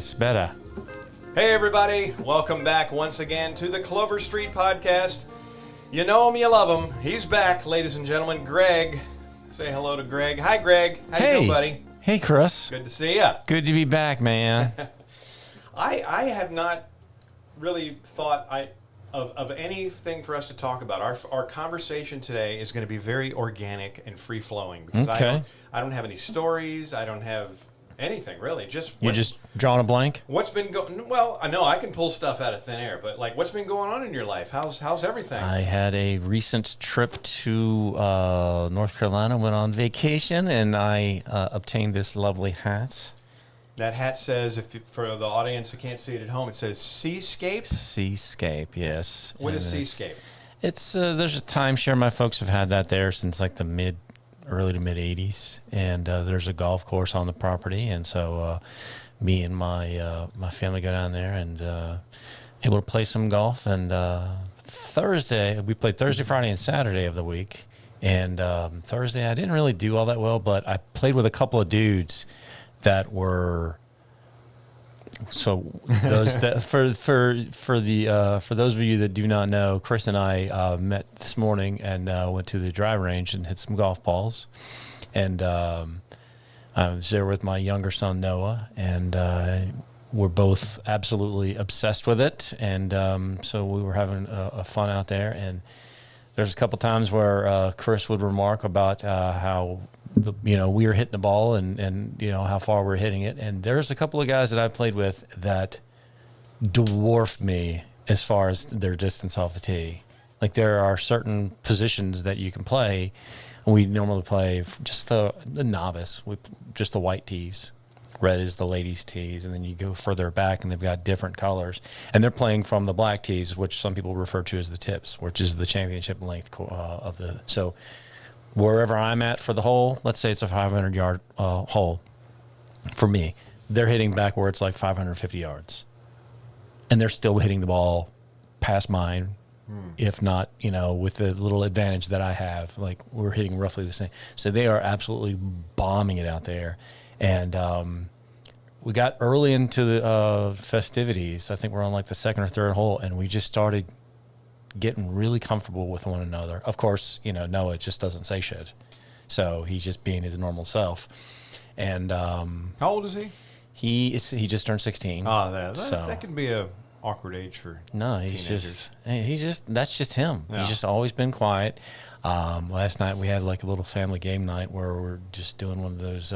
That's better. Hey everybody, welcome back once again to the Clover Street Podcast. You know him, you love him. He's back, ladies and gentlemen. Greg. Say hello to Greg. Hi, Greg. How you doing, buddy? Hey, Chris. Good to see ya. Good to be back, man. I have not really thought of anything for us to talk about. Our conversation today is going to be very organic and free-flowing because I don't have any stories. I don't have anything really. You're just drawing a blank? What's been going? Well, I know I can pull stuff out of thin air, but like, what's been going on in your life? How's everything? I had a recent trip to North Carolina. Went on vacation, and I obtained this lovely hat. That hat says, for the audience who can't see it at home, it says Seascape. Seascape, yes. What is Seascape? It's there's a timeshare. My folks have had that there since like the early to mid 80s, and there's a golf course on the property, and so me and my family go down there and able to play some golf. And Thursday we played Thursday, Friday, and Saturday of the week. And Thursday I didn't really do all that well, but I played with a couple of dudes that were those that for those of you that do not know, Chris and I met this morning and went to the drive range and hit some golf balls, and I was there with my younger son Noah, and we're both absolutely obsessed with it, and so we were having a fun out there. And there's a couple times where Chris would remark about how we were hitting the ball and how far we're hitting it. And there's a couple of guys that I played with that dwarfed me as far as their distance off the tee. Like, there are certain positions that you can play. We normally play just the novice, just the white tees. Red is the ladies' tees, and then you go further back, and they've got different colors. And they're playing from the black tees, which some people refer to as the tips, which is the championship length of the. So wherever I'm at for the hole, let's say it's a 500-yard hole for me, they're hitting back where it's like 550 yards. And they're still hitting the ball past mine, if not, with the little advantage that I have. Like, we're hitting roughly the same. So they are absolutely bombing it out there. And we got early into the festivities. I think we're on like the second or third hole, and we just started getting really comfortable with one another. Of course, Noah just doesn't say shit, so he's just being his normal self. And how old is he? He just turned 16. Oh, that can be a awkward age for teenagers. That's just him. Yeah. He's just always been quiet. Last night we had like a little family game night where we're just doing one of those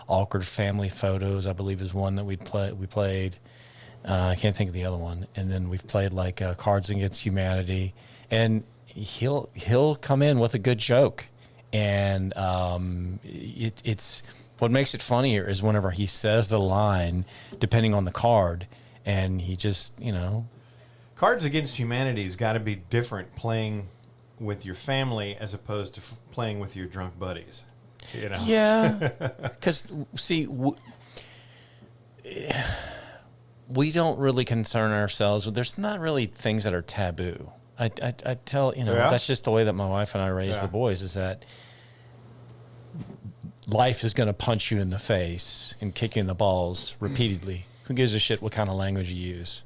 awkward family photos. I believe is one that we played. I can't think of the other one. And then we've played like Cards Against Humanity, and he'll come in with a good joke. And it's what makes it funnier is whenever he says the line, depending on the card, and he just Cards Against Humanity's got to be different playing with your family as opposed to playing with your drunk buddies. Yeah, because see. We don't really concern ourselves with. There's not really things that are taboo. I tell that's just the way that my wife and I raise the boys. Is that life is going to punch you in the face and kick you in the balls repeatedly. Who gives a shit what kind of language you use?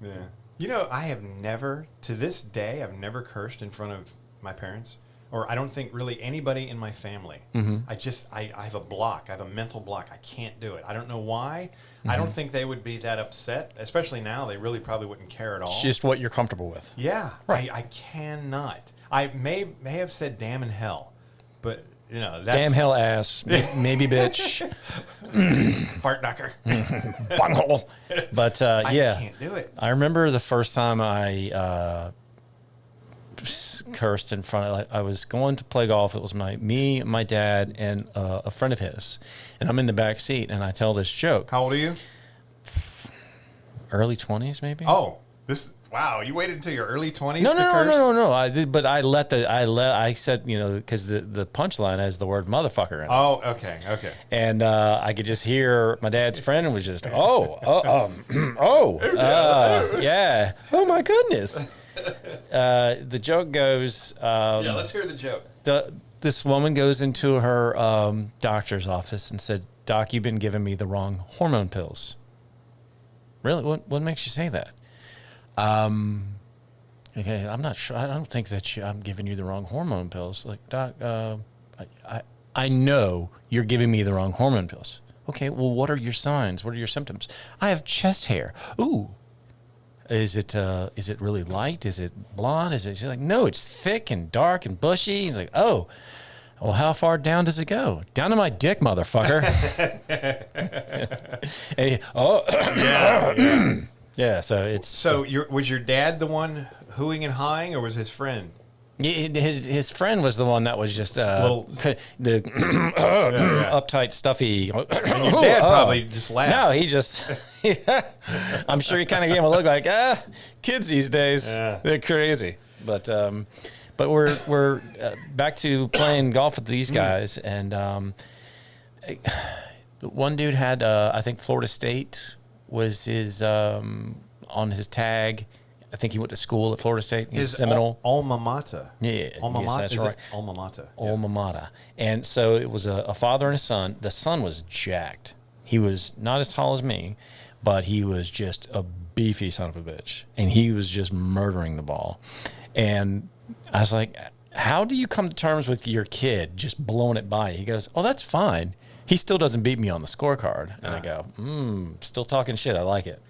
Yeah. I have never, to this day, I've never cursed in front of my parents, or I don't think really anybody in my family. Mm-hmm. I have a block. I have a mental block. I can't do it. I don't know why. I don't think they would be that upset, especially now. They really probably wouldn't care at all. It's just what you're comfortable with. Yeah. Right. I cannot. I may have said damn in hell, but, that's... Damn hell ass, maybe bitch. Fart knocker. Bunghole. But, I can't do it. I remember the first time I cursed in front of, I was going to play golf. It was me, my dad, and a friend of his, and I'm in the back seat, and I tell this joke. How old are you? Early 20s, maybe. Oh, wow! You waited until your early 20s to curse? No. I said, because the punchline has the word motherfucker in it. Oh, okay. And I could just hear my dad's friend and was just, yeah. Oh my goodness. The joke goes. Let's hear the joke. This woman goes into her doctor's office and said, "Doc, you've been giving me the wrong hormone pills." Really? What makes you say that? Okay, I'm not sure. I don't think that I'm giving you the wrong hormone pills. Like, doc, I know you're giving me the wrong hormone pills. Okay, well, what are your signs? What are your symptoms? I have chest hair. Ooh. Is it really light? Is it blonde? She's like, no, it's thick and dark and bushy. He's like, oh, well, how far down does it go? Down to my dick, motherfucker. Yeah. Yeah, so it's... So was your dad the one hooing and hawing, or was his friend? His friend was the one that was just the uptight, stuffy. And your dad probably just laughed. No, he just... I'm sure he kind of gave him a look like, kids these days, they're crazy. But we're back to playing golf with these guys, and one dude had, I think Florida State was his on his tag. I think he went to school at Florida State. He's his Seminole. Alma mater. Yeah, Alma yes, mater. that's right. Alma mater. Alma mater. And so it was a father and a son. The son was jacked. He was not as tall as me, but he was just a beefy son of a bitch. And he was just murdering the ball. And I was like, how do you come to terms with your kid just blowing it by? He goes, oh, that's fine. He still doesn't beat me on the scorecard. And I go, still talking shit. I like it.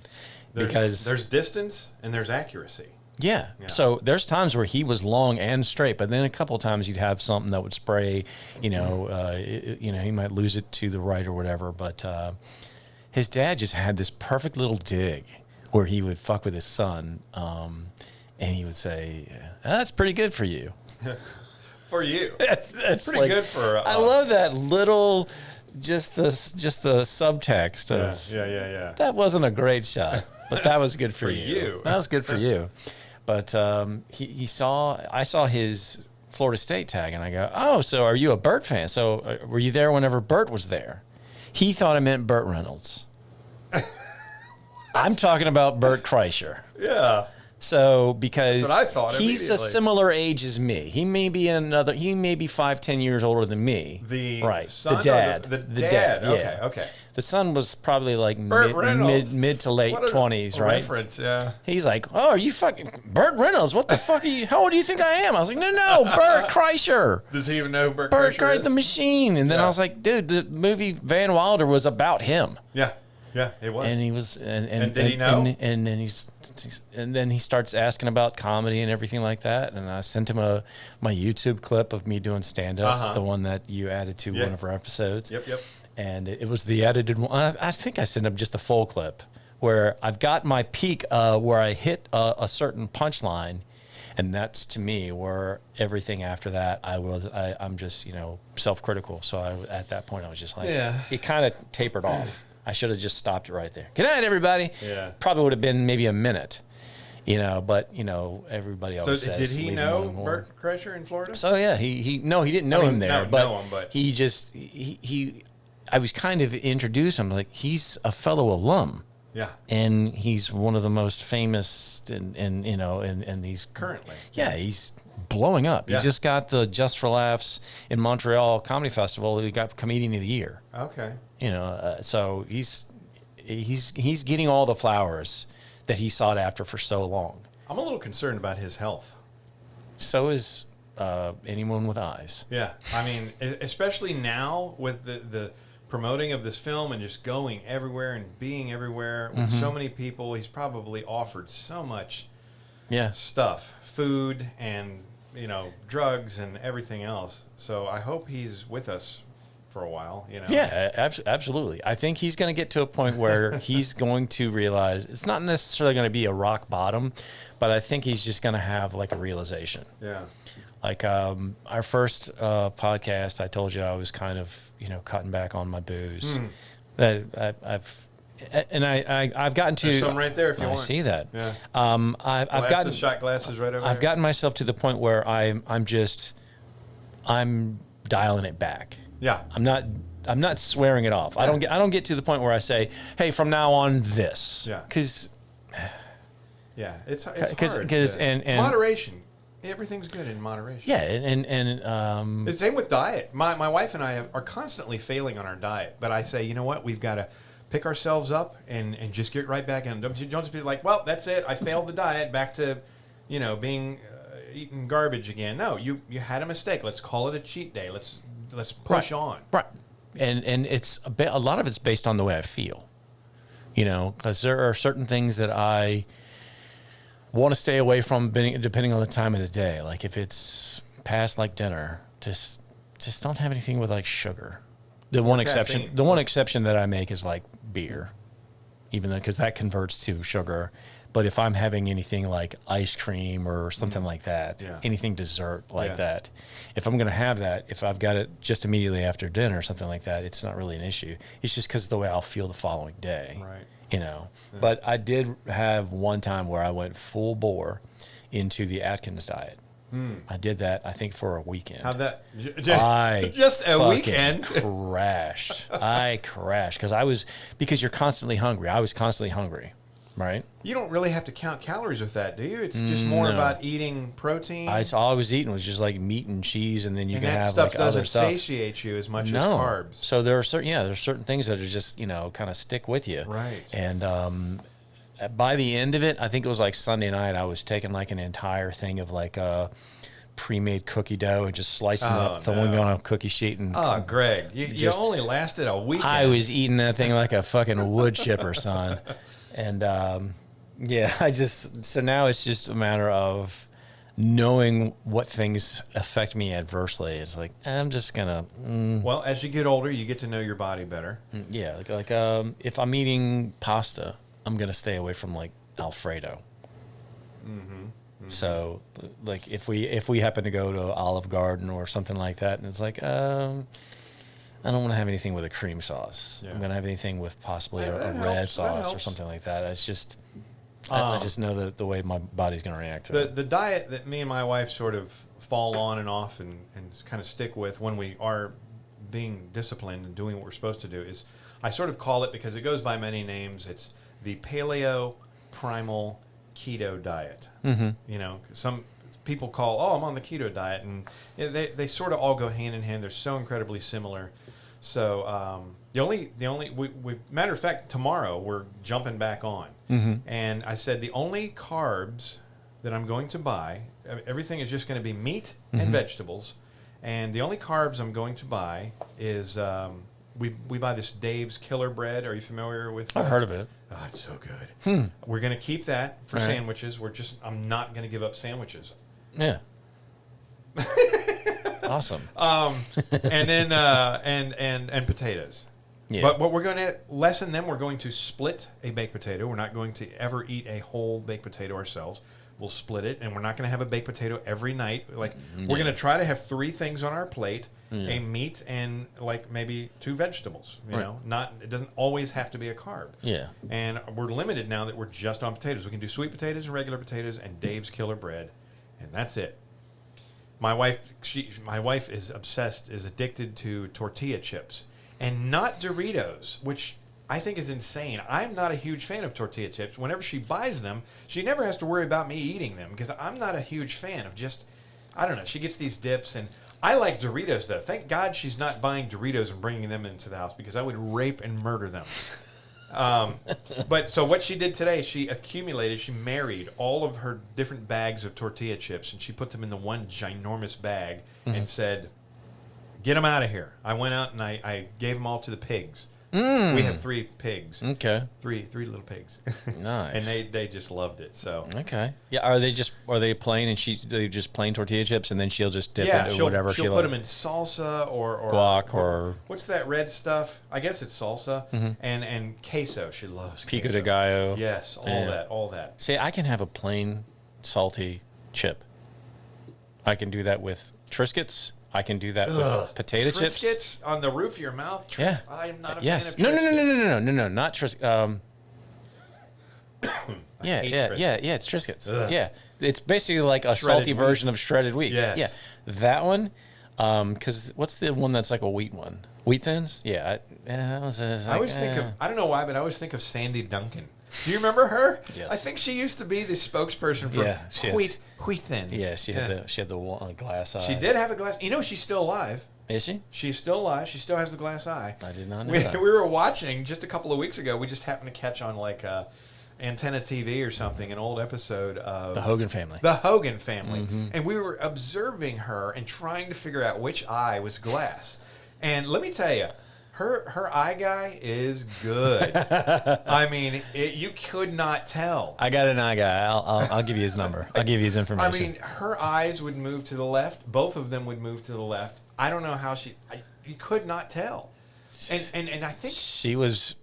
Because there's distance and there's accuracy. Yeah. So there's times where he was long and straight, but then a couple of times he'd have something that would spray, he might lose it to the right or whatever. But his dad just had this perfect little dig where he would fuck with his son, and he would say, that's pretty good for you. For you. That's pretty good for... I love that little... Just the subtext of yeah. That wasn't a great shot, but that was good for you. That was good for you. But I saw his Florida State tag, and I go, oh, so are you a Burt fan? So were you there whenever Burt was there? He thought I meant Burt Reynolds. I'm talking about Burt Kreischer. Yeah. So because that's what I thought he's a similar age as me. He may be 5-10 years older than me. The son, the dad. The dad. Yeah. Okay. The son was probably like mid to late 20s, right? Reference, yeah. He's like, oh, are you fucking Burt Reynolds? What the fuck are you? How old do you think I am? I was like, no, Burt Kreischer. Does he even know who Burt Kreischer is? The Machine. And then I was like, dude, the movie Van Wilder was about him. Yeah. Yeah, it was. And he was, and did he know? And then he starts asking about comedy and everything like that. And I sent him my YouTube clip of me doing stand up, the one that you added to one of our episodes. Yep. And it was the edited one. I think I sent him just the full clip where I've got my peak where I hit a certain punchline, and that's to me where everything after that I'm just self-critical. So at that point I was just like, it kind of tapered off. I should have just stopped it right there. Good night, everybody. Yeah. Probably would have been maybe a minute, but everybody always says. So did he know Burt Kreischer in Florida? So yeah, he didn't know him there, but he just I was kind of introduced him like he's a fellow alum. Yeah. And he's one of the most famous and he's currently. Yeah, he's blowing up. Yeah. He just got the Just for Laughs in Montreal Comedy Festival. He got Comedian of the Year. Okay. So he's getting all the flowers that he sought after for so long. I'm a little concerned about his health. So is anyone with eyes. Yeah, I mean, especially now with the promoting of this film and just going everywhere and being everywhere with so many people, he's probably offered so much stuff, food and drugs and everything else. So I hope he's with us for a while, Yeah, absolutely. I think he's going to get to a point where he's going to realize it's not necessarily going to be a rock bottom, but I think he's just going to have like a realization. Yeah. Like our first podcast, I told you I was kind of cutting back on my booze. That I've gotten to. There's some right there if you want. I see that. Yeah. I've gotten shot glasses right over. I've gotten myself to the point where I'm dialing it back. Yeah. I'm not swearing it off. I don't get to the point where I say, "Hey, from now on this." Yeah. Because it's hard. Because moderation. Everything's good in moderation. Yeah, and the same with diet. My wife and I are constantly failing on our diet, but I say, you know what? We've got to pick ourselves up and just get right back in. Don't just be like, well, that's it. I failed the diet. Back to, being eating garbage again. No, you had a mistake. Let's call it a cheat day. Let's push on. Right. And it's a lot of it's based on the way I feel, because there are certain things that I want to stay away from depending on the time of the day. Like if it's past like dinner, just don't have anything with like sugar. The one exception that I make is like beer, even though because that converts to sugar. But if I'm having anything like ice cream or something like that, anything dessert like that, if I'm going to have that, if I've got it just immediately after dinner or something like that, it's not really an issue. It's just because of the way I'll feel the following day. Right. But I did have one time where I went full bore into the Atkins diet. I did that, I think, for a weekend. How'd that? Just a weekend? Crashed. I crashed because you're constantly hungry. I was constantly hungry, right? You don't really have to count calories with that, do you? It's just more about eating protein. All I was eating was just like meat and cheese, and then you can have like other stuff. Doesn't satiate you as much as carbs. So there's certain things that are just kind of stick with you, right? And by the end of it, I think it was like Sunday night, I was taking like an entire thing of like pre-made cookie dough and just slicing it up, throwing it on a cookie sheet. And Greg, you only lasted a weekend. I was eating that thing like a fucking wood chipper, son. And so now it's just a matter of knowing what things affect me adversely. It's like, I'm just gonna. Well, as you get older, you get to know your body better. Yeah, like if I'm eating pasta, I'm gonna stay away from like Alfredo. So, like if we happen to go to Olive Garden or something like that, and it's like, I don't want to have anything with a cream sauce. I'm gonna have anything with possibly a red sauce or something like that. It's just, I just know the way my body's gonna react to it. The diet that me and my wife sort of fall on and off and kind of stick with when we are being disciplined and doing what we're supposed to do is, I sort of call it, because it goes by many names, it's the paleo primal keto diet. Some people call, I'm on the keto diet, and they sort of all go hand in hand. They're so incredibly similar. So matter of fact, tomorrow we're jumping back on. And I said the only carbs that I'm going to buy, everything is just going to be meat and vegetables, and the only carbs I'm going to buy is we buy this Dave's Killer Bread. Are you familiar with that? I've heard of it. Oh, it's so good. We're going to keep that for sandwiches. I'm not going to give up sandwiches. Yeah. Awesome. And then and potatoes. Yeah. But what we're going to lessen them. We're going to split a baked potato. We're not going to ever eat a whole baked potato ourselves. We'll split it, and we're not going to have a baked potato every night. Like we're going to try to have 3 things on our plate: a meat and like maybe 2 vegetables. It doesn't always have to be a carb. Yeah. And we're limited now that we're just on potatoes. We can do sweet potatoes and regular potatoes and Dave's Killer Bread, and that's it. My wife is obsessed, is addicted to tortilla chips, and not Doritos, which I think is insane. I'm not a huge fan of tortilla chips. Whenever she buys them, she never has to worry about me eating them because I'm not a huge fan of I don't know. She gets these dips, and I like Doritos, though. Thank God she's not buying Doritos and bringing them into the house because I would rape and murder them. But so what she did today, she married all of her different bags of tortilla chips, and she put them in the one ginormous bag and said, get them out of here. I went out and I gave them all to the pigs. We have 3 pigs. Okay. Three little pigs. Nice. And they just loved it. So okay. Yeah. Are they plain and they just plain tortilla chips and then she'll just dip into whatever she'll put them in salsa or guac or what's that red stuff? I guess it's salsa and queso. She loves pico queso. de gallo. Yes, all that. See, I can have a plain salty chip. I can do that with Triscuits. I can do that with potato chips. Triscuits on the roof of your mouth? I'm not a fan of Triscuits. No, not Triscuits. It's Triscuits. Ugh. Yeah, it's basically like a shredded salty version of shredded wheat. Yes. Yeah, that one. Because what's the one that's like a wheat one? Wheat Thins? Yeah. I always think of, I don't know why, but I always think of Sandy Duncan. Do you remember her? Yes. I think she used to be the spokesperson for Wheat Thins. Yeah, she had the glass eye. She did have a glass. She's still alive. Is she? She's still alive. She still has the glass eye. I did not know that. We were watching just a couple of weeks ago. We just happened to catch on like Antenna TV or something, an old episode of The Hogan Family. The Hogan Family. And we were observing her and trying to figure out which eye was glass. And let me tell you, her eye guy is good. I mean, you could not tell. I got an eye guy. I'll give you his number. I'll give you his information. I mean, her eyes would move to the left. Both of them would move to the left. I don't know how you could not tell. And I think she was.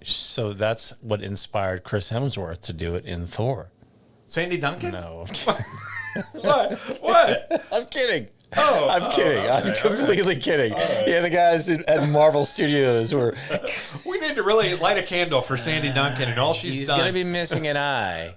So that's what inspired Chris Hemsworth to do it in Thor. Sandy Duncan? No. What? I'm kidding. Oh, I'm kidding. Okay, I'm completely kidding. Right. Yeah, the guys at Marvel Studios were. We need to really light a candle for Sandy Duncan and all she's done. He's going to be missing an eye.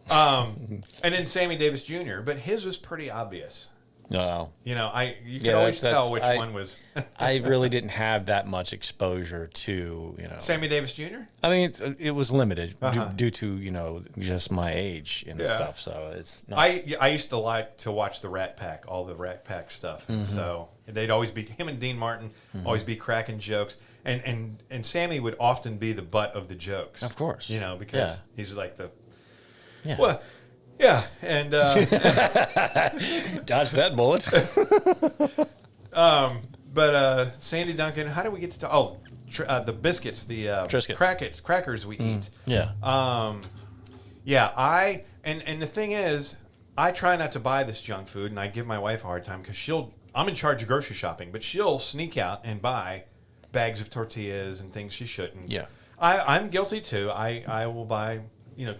And then Sammy Davis Jr., but his was pretty obvious. No. You know, you could always tell which one was. I really didn't have that much exposure to, Sammy Davis Jr.? I mean, it was limited due to, just my age and stuff. So it's not. I used to like to watch the Rat Pack, all the Rat Pack stuff. And so they'd always be, him and Dean Martin always be cracking jokes. And Sammy would often be the butt of the jokes. Of course. Because he's like the. Yeah. Well, yeah, and dodge that bullet. but Sandy Duncan, how do we get to talk? The biscuits, the Triscuits. crackers we eat. Yeah. And the thing is, I try not to buy this junk food, and I give my wife a hard time because I'm in charge of grocery shopping, but she'll sneak out and buy bags of tortillas and things she shouldn't. Yeah. I'm guilty too. I will buy a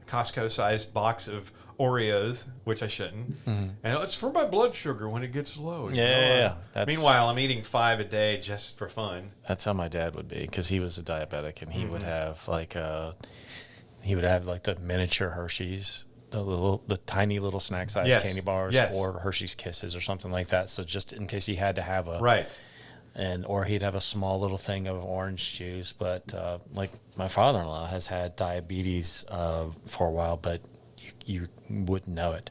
Costco-sized box of Oreos, which I shouldn't. And it's for my blood sugar when it gets low. Yeah. Meanwhile, I'm eating 5 a day just for fun. That's how my dad would be, because he was a diabetic, and he would have like the miniature Hershey's, the tiny little snack size candy bars, or Hershey's Kisses or something like that. So just in case he had to have or he'd have a small little thing of orange juice. But like my father-in-law has had diabetes for a while, but you wouldn't know it.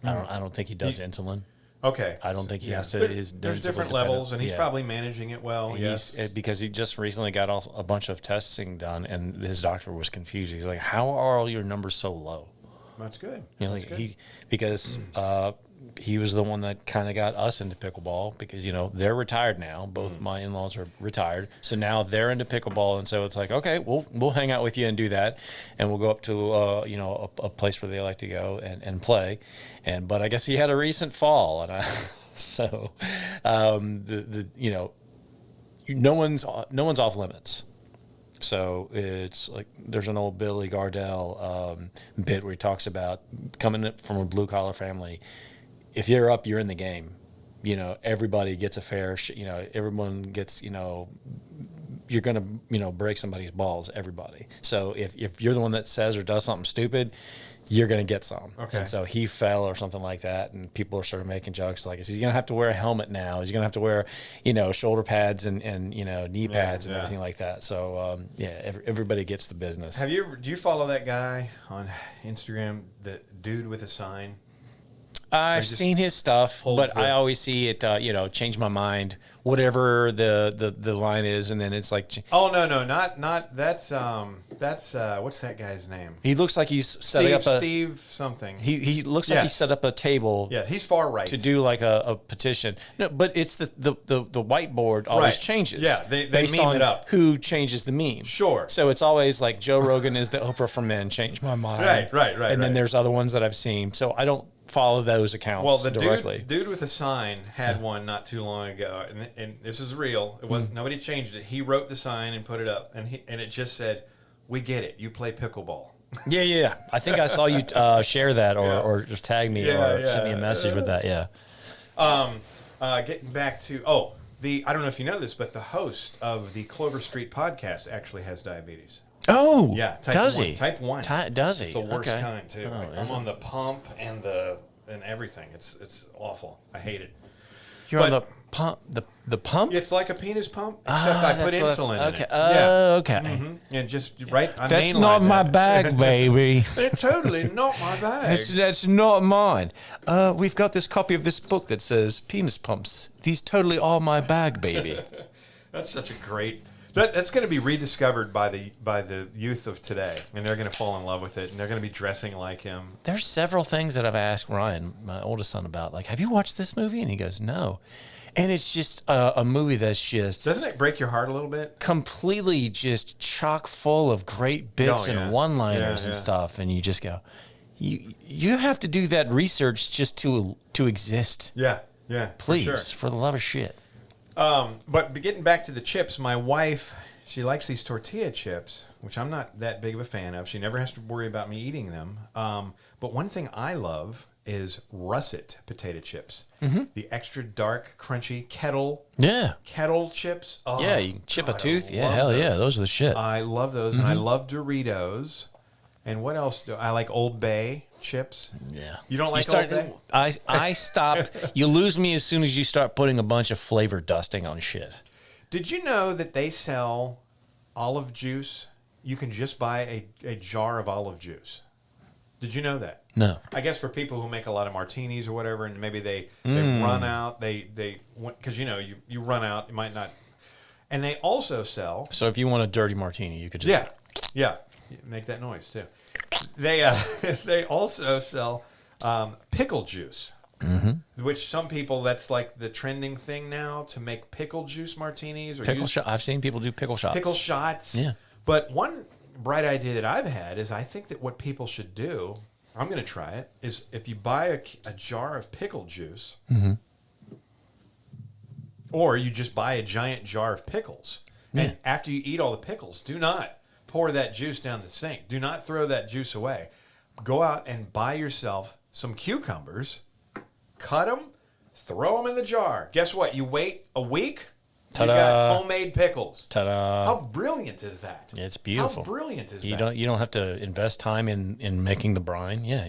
I don't think he does insulin. Okay. I don't think he has to. There's different levels, and he's probably managing it well. Because he just recently got a bunch of testing done, and his doctor was confused. He's like, "How are all your numbers so low?" That's good. Because he was the one that kind of got us into pickleball, because they're retired now. Both my in-laws are retired, so now they're into pickleball, and so it's like, okay, we'll hang out with you and do that, and we'll go up to a place where they like to go and play, but I guess he had a recent fall, and no one's off limits. So it's like there's an old Billy Gardell bit where he talks about coming up from a blue collar family. If you're up, you're in the game. Everybody gets a fair. Everyone gets. You're gonna break somebody's balls. Everybody. So if you're the one that says or does something stupid, you're gonna get some. Okay. And so he fell or something like that, and people are sort of making jokes like, is he gonna have to wear a helmet now? Is he gonna have to wear shoulder pads and knee pads and everything like that? So everybody gets the business. Do you follow that guy on Instagram, the dude with a sign? I've seen his stuff, but I always see it, change my mind, whatever the line is, and then it's like. Oh no, not that's what's that guy's name? He looks like he's setting up Steve something. He looks like he set up a table. Yeah, he's far right to do like a petition. No, but it's the whiteboard always changes. Yeah, they based meme on it up. Who changes the meme? Sure. So it's always like Joe Rogan is the Oprah for men. Changed my mind. Right. And then there's other ones that I've seen. So I don't follow those accounts directly. Dude with a sign had one not too long ago, and this is real. It wasn't, nobody changed it. He wrote the sign and put it up, and it just said, "We get it. You play pickleball." Yeah. I think I saw you share that or just tag me or send me a message with that. Yeah. Getting back to I don't know if you know this, but the host of the Clover Street podcast actually has diabetes. Oh, yeah. Does he? Type 1. Does he? It's the worst kind too. Oh, I'm on the pump and everything. It's awful. I hate it. You're on the pump. The pump? It's like a penis pump, except I put insulin in it. Okay. And just right on That's not my bag, baby. It's totally not my bag. That's not mine. We've got this copy of this book that says penis pumps. These totally are my bag, baby. That's such a great. That's going to be rediscovered by the youth of today, and they're going to fall in love with it, and they're going to be dressing like him. There's several things that I've asked Ryan, my oldest son, about. Like, have you watched this movie? And he goes, no. And it's just a movie that's just... Doesn't it break your heart a little bit? Completely just chock full of great bits and one-liners and stuff. And you just go, you have to do that research just to exist. Yeah. Please, for the love of shit. But getting back to the chips, my wife, she likes these tortilla chips, which I'm not that big of a fan of. She never has to worry about me eating them. But one thing I love is russet potato chips. Mm-hmm. The extra dark, crunchy kettle chips. Oh, yeah, you can chip a tooth. Yeah, hell yeah, those are the shit. I love those, and I love Doritos. And what else do I like? Old Bay chips. Yeah. You don't like Old Bay? I stop. You lose me as soon as you start putting a bunch of flavor dusting on shit. Did you know that they sell olive juice? You can just buy a jar of olive juice. Did you know that? No. I guess for people who make a lot of martinis or whatever, and maybe they run out, because you run out, you might not. And they also sell. So if you want a dirty martini, you could just make that noise too. They also sell pickle juice, which some people, that's like the trending thing now, to make pickle juice martinis. I've seen people do pickle shots. Pickle shots. Yeah. But one bright idea that I've had is I think that what people should do, I'm going to try it, is if you buy a jar of pickle juice, or you just buy a giant jar of pickles, and after you eat all the pickles, do not pour that juice down the sink. Do not throw that juice away. Go out and buy yourself some cucumbers, cut them, throw them in the jar. Guess what? You wait a week, you got homemade pickles. Ta-da. How brilliant is that? It's beautiful. How brilliant is that? You don't have to invest time in making the brine. Yeah.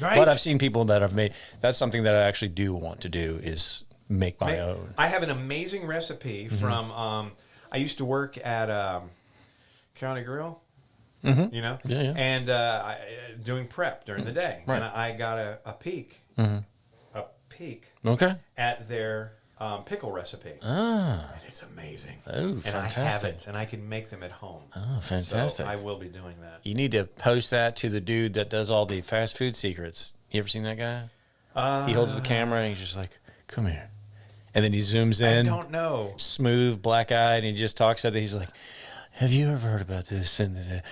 Right? But I've seen people that have made, that's something that I actually do want to do, is make my own. I have an amazing recipe from, I used to work at County Grill, and doing prep during the day. Right. And I got a peek at their pickle recipe. And it's amazing. Oh, fantastic. And I have it, and I can make them at home. Oh, fantastic. So I will be doing that. You need to post that to the dude that does all the fast food secrets. You ever seen that guy? He holds the camera, and he's just like, come here. And then he zooms in. I don't know. Smooth, black-eyed, and he just talks at it. He's like, have you ever heard about this? And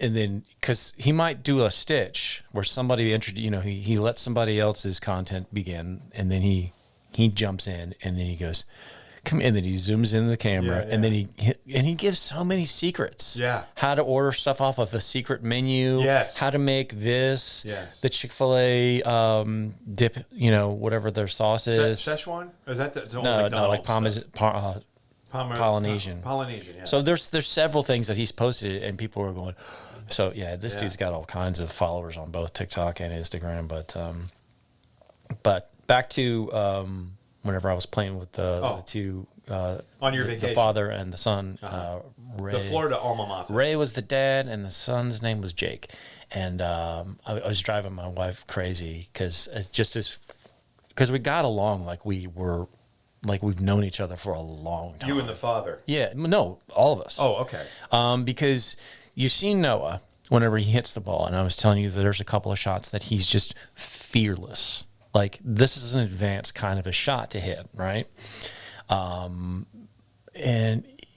then, because he might do a stitch where somebody, he lets somebody else's content begin, and then he jumps in, and then he goes, come, and then he zooms in the camera, and then he gives so many secrets. Yeah. How to order stuff off of a secret menu. Yes. How to make this. Yes. The Chick-fil-A dip, whatever their sauce is. Szechuan? Or is that no, like Polynesian. Polynesian, yes. So there's several things that he's posted, and people are going, so yeah, this dude's got all kinds of followers on both TikTok and Instagram. But back to whenever I was playing with the two on your vacation, the father and the son, Ray. The Florida alma mater. Ray was the dad, and the son's name was Jake. And I was driving my wife crazy because we got along like we've known each other for a long time. You and the father. Yeah, no, all of us. Oh, okay. Because you've seen Noah whenever he hits the ball, and I was telling you that there's a couple of shots that he's just fearless. Like, this is an advanced kind of a shot to hit, right? And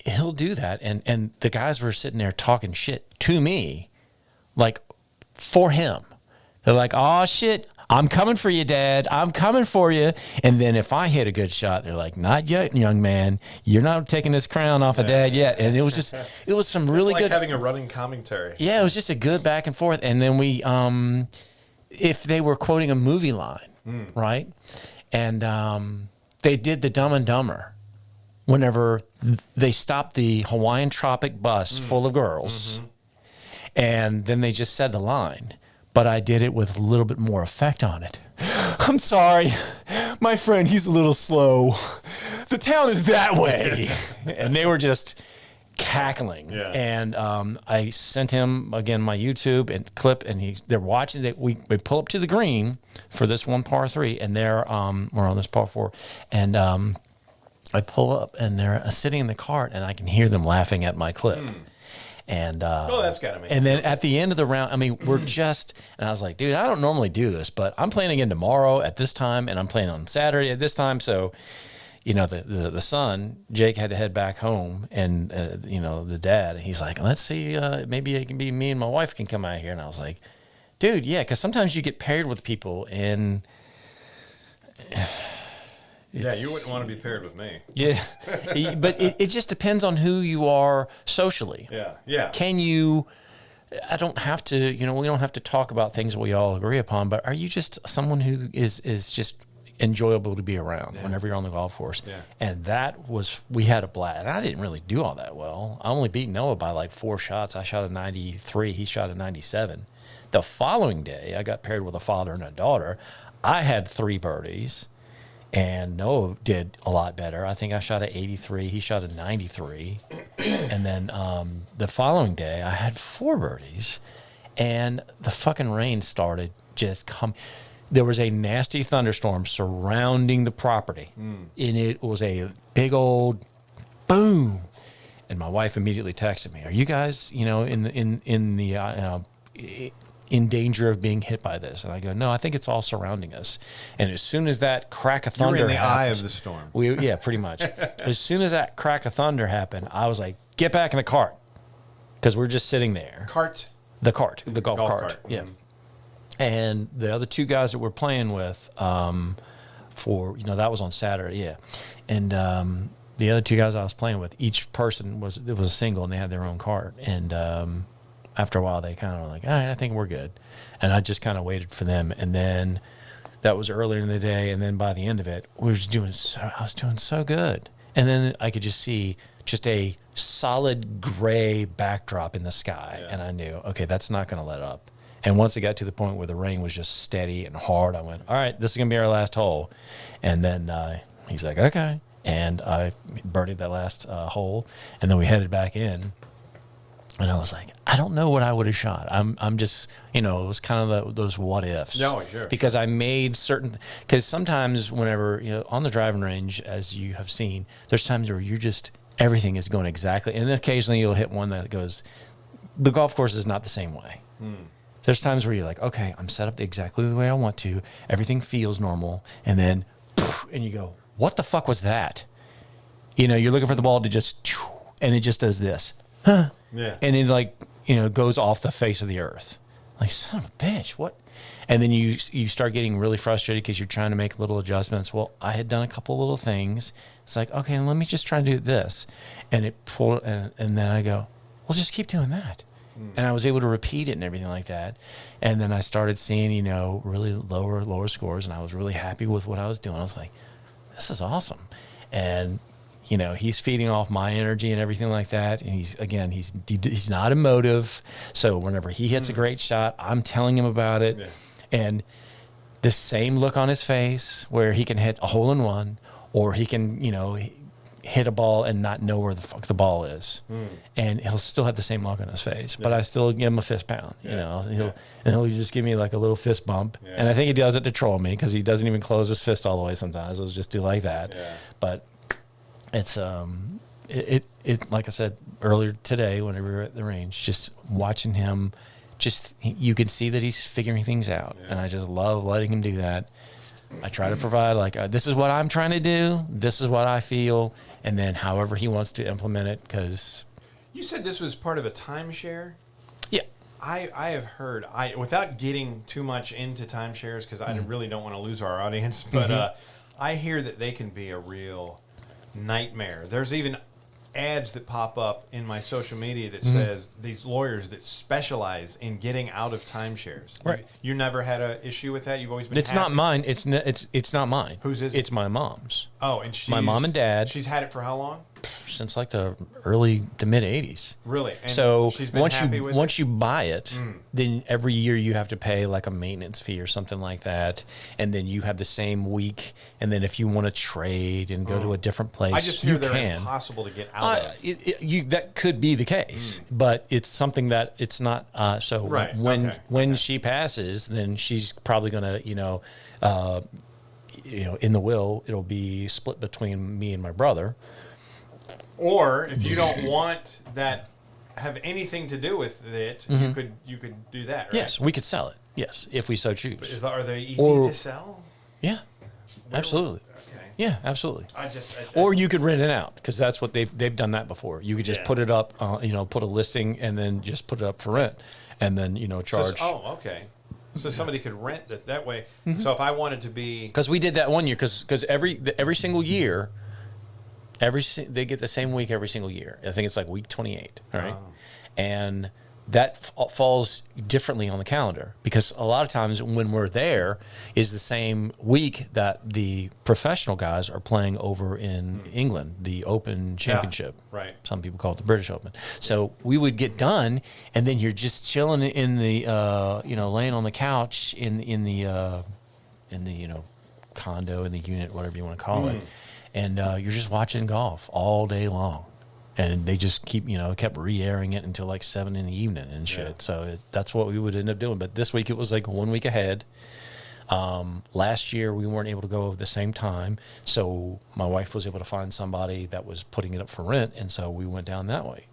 he'll do that, and the guys were sitting there talking shit to me, like, for him. They're like, oh, shit, I'm coming for you, Dad. I'm coming for you. And then if I hit a good shot, they're like, not yet, young man. You're not taking this crown off of Dad yet. And it was some really good. It's like having a running commentary. Yeah, it was just a good back and forth. And then we, if they were quoting a movie line, right? And they did the Dumb and Dumber whenever they stopped the Hawaiian Tropic bus full of girls. And then they just said the line. But I did it with a little bit more effect on it. I'm sorry, my friend, he's a little slow. The town is that way. And they were just cackling. Yeah. And I sent him, again, my YouTube and clip, and they're watching. We pull up to the green for this one par 3, and we're on this par 4. And I pull up, and they're sitting in the cart, and I can hear them laughing at my clip. And that's gotta make. And then at the end of the round, I mean, we're just, and I was like, dude, I don't normally do this, but I'm playing again tomorrow at this time, and I'm playing on Saturday at this time. So, you know, the son, Jake, had to head back home, and you know, the dad, and he's like, let's see, maybe it can be me and my wife can come out here. And I was like, dude, yeah, because sometimes you get paired with people, and yeah, you wouldn't want to be paired with me. Yeah, but it just depends on who you are socially. Yeah. Can you? I don't have to. You know, we don't have to talk about things we all agree upon. But are you just someone who is just enjoyable to be around whenever you're on the golf course? Yeah. And we had a blast. And I didn't really do all that well. I only beat Noah by like 4 shots. I shot a 93. He shot a 97. The following day, I got paired with a father and a daughter. I had 3 birdies. And Noah did a lot better. I think I shot an 83. He shot a 93. And then the following day, I had 4 birdies. And the fucking rain started just coming. There was a nasty thunderstorm surrounding the property. And it was a big old boom. And my wife immediately texted me, are you guys, you know, in danger of being hit by this? And I go, no, I think it's all surrounding us. And as soon as that crack of thunder happened, eye of the storm. Yeah, pretty much. As soon as that crack of thunder happened, I was like, get back in the cart. Because we're just sitting there. The golf cart. Yeah. And the other 2 guys that we're playing with, that was on Saturday, yeah. And the other 2 guys I was playing with, each person was a single, and they had their own cart. And after a while, they kind of were like, all right, I think we're good. And I just kind of waited for them. And then that was earlier in the day. And then by the end of it, I was doing so good. And then I could just see just a solid gray backdrop in the sky. Yeah. And I knew, okay, that's not going to let up. And once it got to the point where the rain was just steady and hard, I went, all right, this is going to be our last hole. And then he's like, okay. And I birdied that last hole. And then we headed back in. And I was like, I don't know what I would have shot. I'm just, you know, it was kind of those what ifs. No, sure. Because I made because sometimes whenever, you know, on the driving range, as you have seen, there's times where everything is going exactly. And then occasionally you'll hit one that goes, the golf course is not the same way. There's times where you're like, okay, I'm set up exactly the way I want to. Everything feels normal. And then, and you go, what the fuck was that? You know, you're looking for the ball to just, and it just does this. Huh? Yeah. And it, like, you know, goes off the face of the earth. Like, son of a bitch, what? And then you start getting really frustrated because you're trying to make little adjustments. Well, I had done a couple little things. It's like, okay, let me just try to do this. And it pulled, and then I go, well, just keep doing that. And I was able to repeat it and everything like that. And then I started seeing, you know, really lower scores, and I was really happy with what I was doing. I was like, this is awesome. And, you know, he's feeding off my energy and everything like that. And he's not emotive. So whenever he hits a great shot, I'm telling him about it. Yeah. And the same look on his face where he can hit a hole in one, or he can, you know, hit a ball and not know where the fuck the ball is. And he'll still have the same look on his face, but I still give him a fist pound, you know, he'll just give me like a little fist bump. Yeah. And I think he does it to troll me, because he doesn't even close his fist all the way sometimes. He'll just do like that. Yeah. But it's, it, like I said earlier today, whenever we were at the range, just watching him, you can see that he's figuring things out. Yeah. And I just love letting him do that. I try to provide, like, this is what I'm trying to do. This is what I feel. And then however he wants to implement it, because... You said this was part of a timeshare? Yeah. I have heard, without getting too much into timeshares, because I really don't want to lose our audience, but I hear that they can be a real nightmare. There's even ads that pop up in my social media that says these lawyers that specialize in getting out of timeshares. Right. You never had an issue with that? You've always been It's happy? not mine. It's not mine. Whose is it? It's my mom's. Oh, and my mom and dad. She's had it for how long? since like the early to mid 80s. Really? And so she's been happy with once it? you buy it, then every year you have to pay like a maintenance fee or something like that, and then you have the same week. And then if you want to trade and go to a different place, I just hear you they're can. impossible to get out of. That could be the case, but it's something that it's not. So Right, when she passes, then she's probably gonna in the will it'll be split between me and my brother. Or if you don't want that have anything to do with it, you could do that, right? Yes, we could sell it. Yes, if we so choose. Are they easy to sell? Yeah, absolutely. Okay. Yeah, absolutely. Or Or you could rent it out because that's what they've done that before. You could just put it up, put a listing and then just put it up for rent, and then charge. okay. So somebody could rent it that way. So if I wanted to be, Because we did that one year. Because every single year, they get the same week every single year. I think it's like week 28. All right, and that falls differently on the calendar because a lot of times when we're there is the same week that the professional guys are playing over in England, the Open Championship. right. Some people call it the British Open. So we would get done, and then you're just chilling in the, laying on the couch in the condo, in the unit, whatever you want to call it, and you're just watching golf all day long. And they just kept re-airing it until like 7 in the evening and shit. Yeah. So that's what we would end up doing. But this week it was like 1 week ahead. Last year we weren't able to go at the same time. So my wife was able to find somebody that was putting it up for rent. And so we went down that way,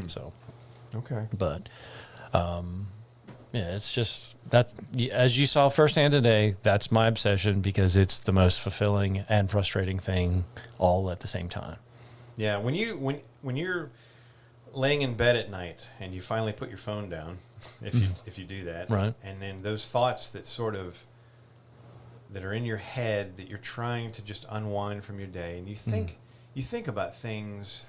So, Okay. but, it's just that, as you saw firsthand today, that's my obsession because it's the most fulfilling and frustrating thing all at the same time. Yeah, when you're laying in bed at night and you finally put your phone down, if you do that, right, and then those thoughts that are in your head that you're trying to just unwind from your day, and you think about things.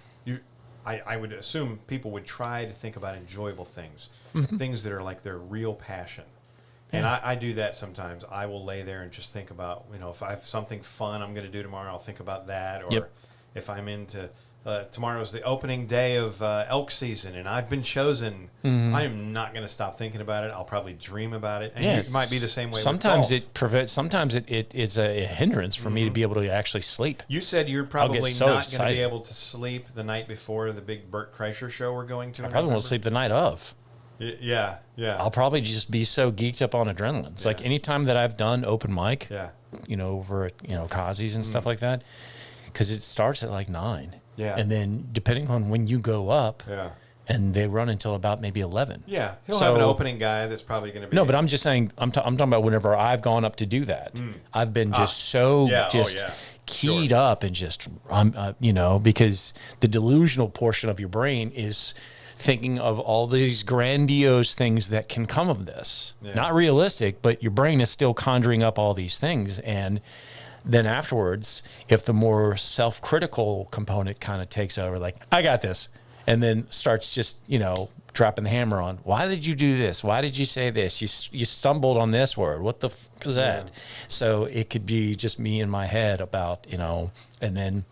I would assume people would try to think about enjoyable things, things that are like their real passion. And I do that sometimes. I will lay there and just think about, if I have something fun I'm going to do tomorrow, I'll think about that. Or if I'm into tomorrow's the opening day of elk season and I've been chosen, I am not going to stop thinking about it. I'll probably dream about it. And it might be the same way sometimes with golf. Sometimes it's a hindrance for me to be able to actually sleep. You said you're probably so not going to be excited. able to sleep the night before the big Burt Kreischer show we're going to. I probably won't sleep the night of. Yeah. I'll probably just be so geeked up on adrenaline. It's like any time that I've done open mic, over at Kazi's and stuff like that, because it starts at like 9. Yeah. And then depending on when you go up, and they run until about maybe 11. Yeah. He'll have an opening guy that's probably going to be. No, but I'm just saying, I'm talking about whenever I've gone up to do that. I've been just keyed up and just, because the delusional portion of your brain is thinking of all these grandiose things that can come of this. Not realistic, but your brain is still conjuring up all these things. And then afterwards, if the more self-critical component kind of takes over, like, I got this, and then starts just, dropping the hammer on, why did you do this? Why did you say this? You stumbled on this word. What the f is that? So it could be just me in my head about, and then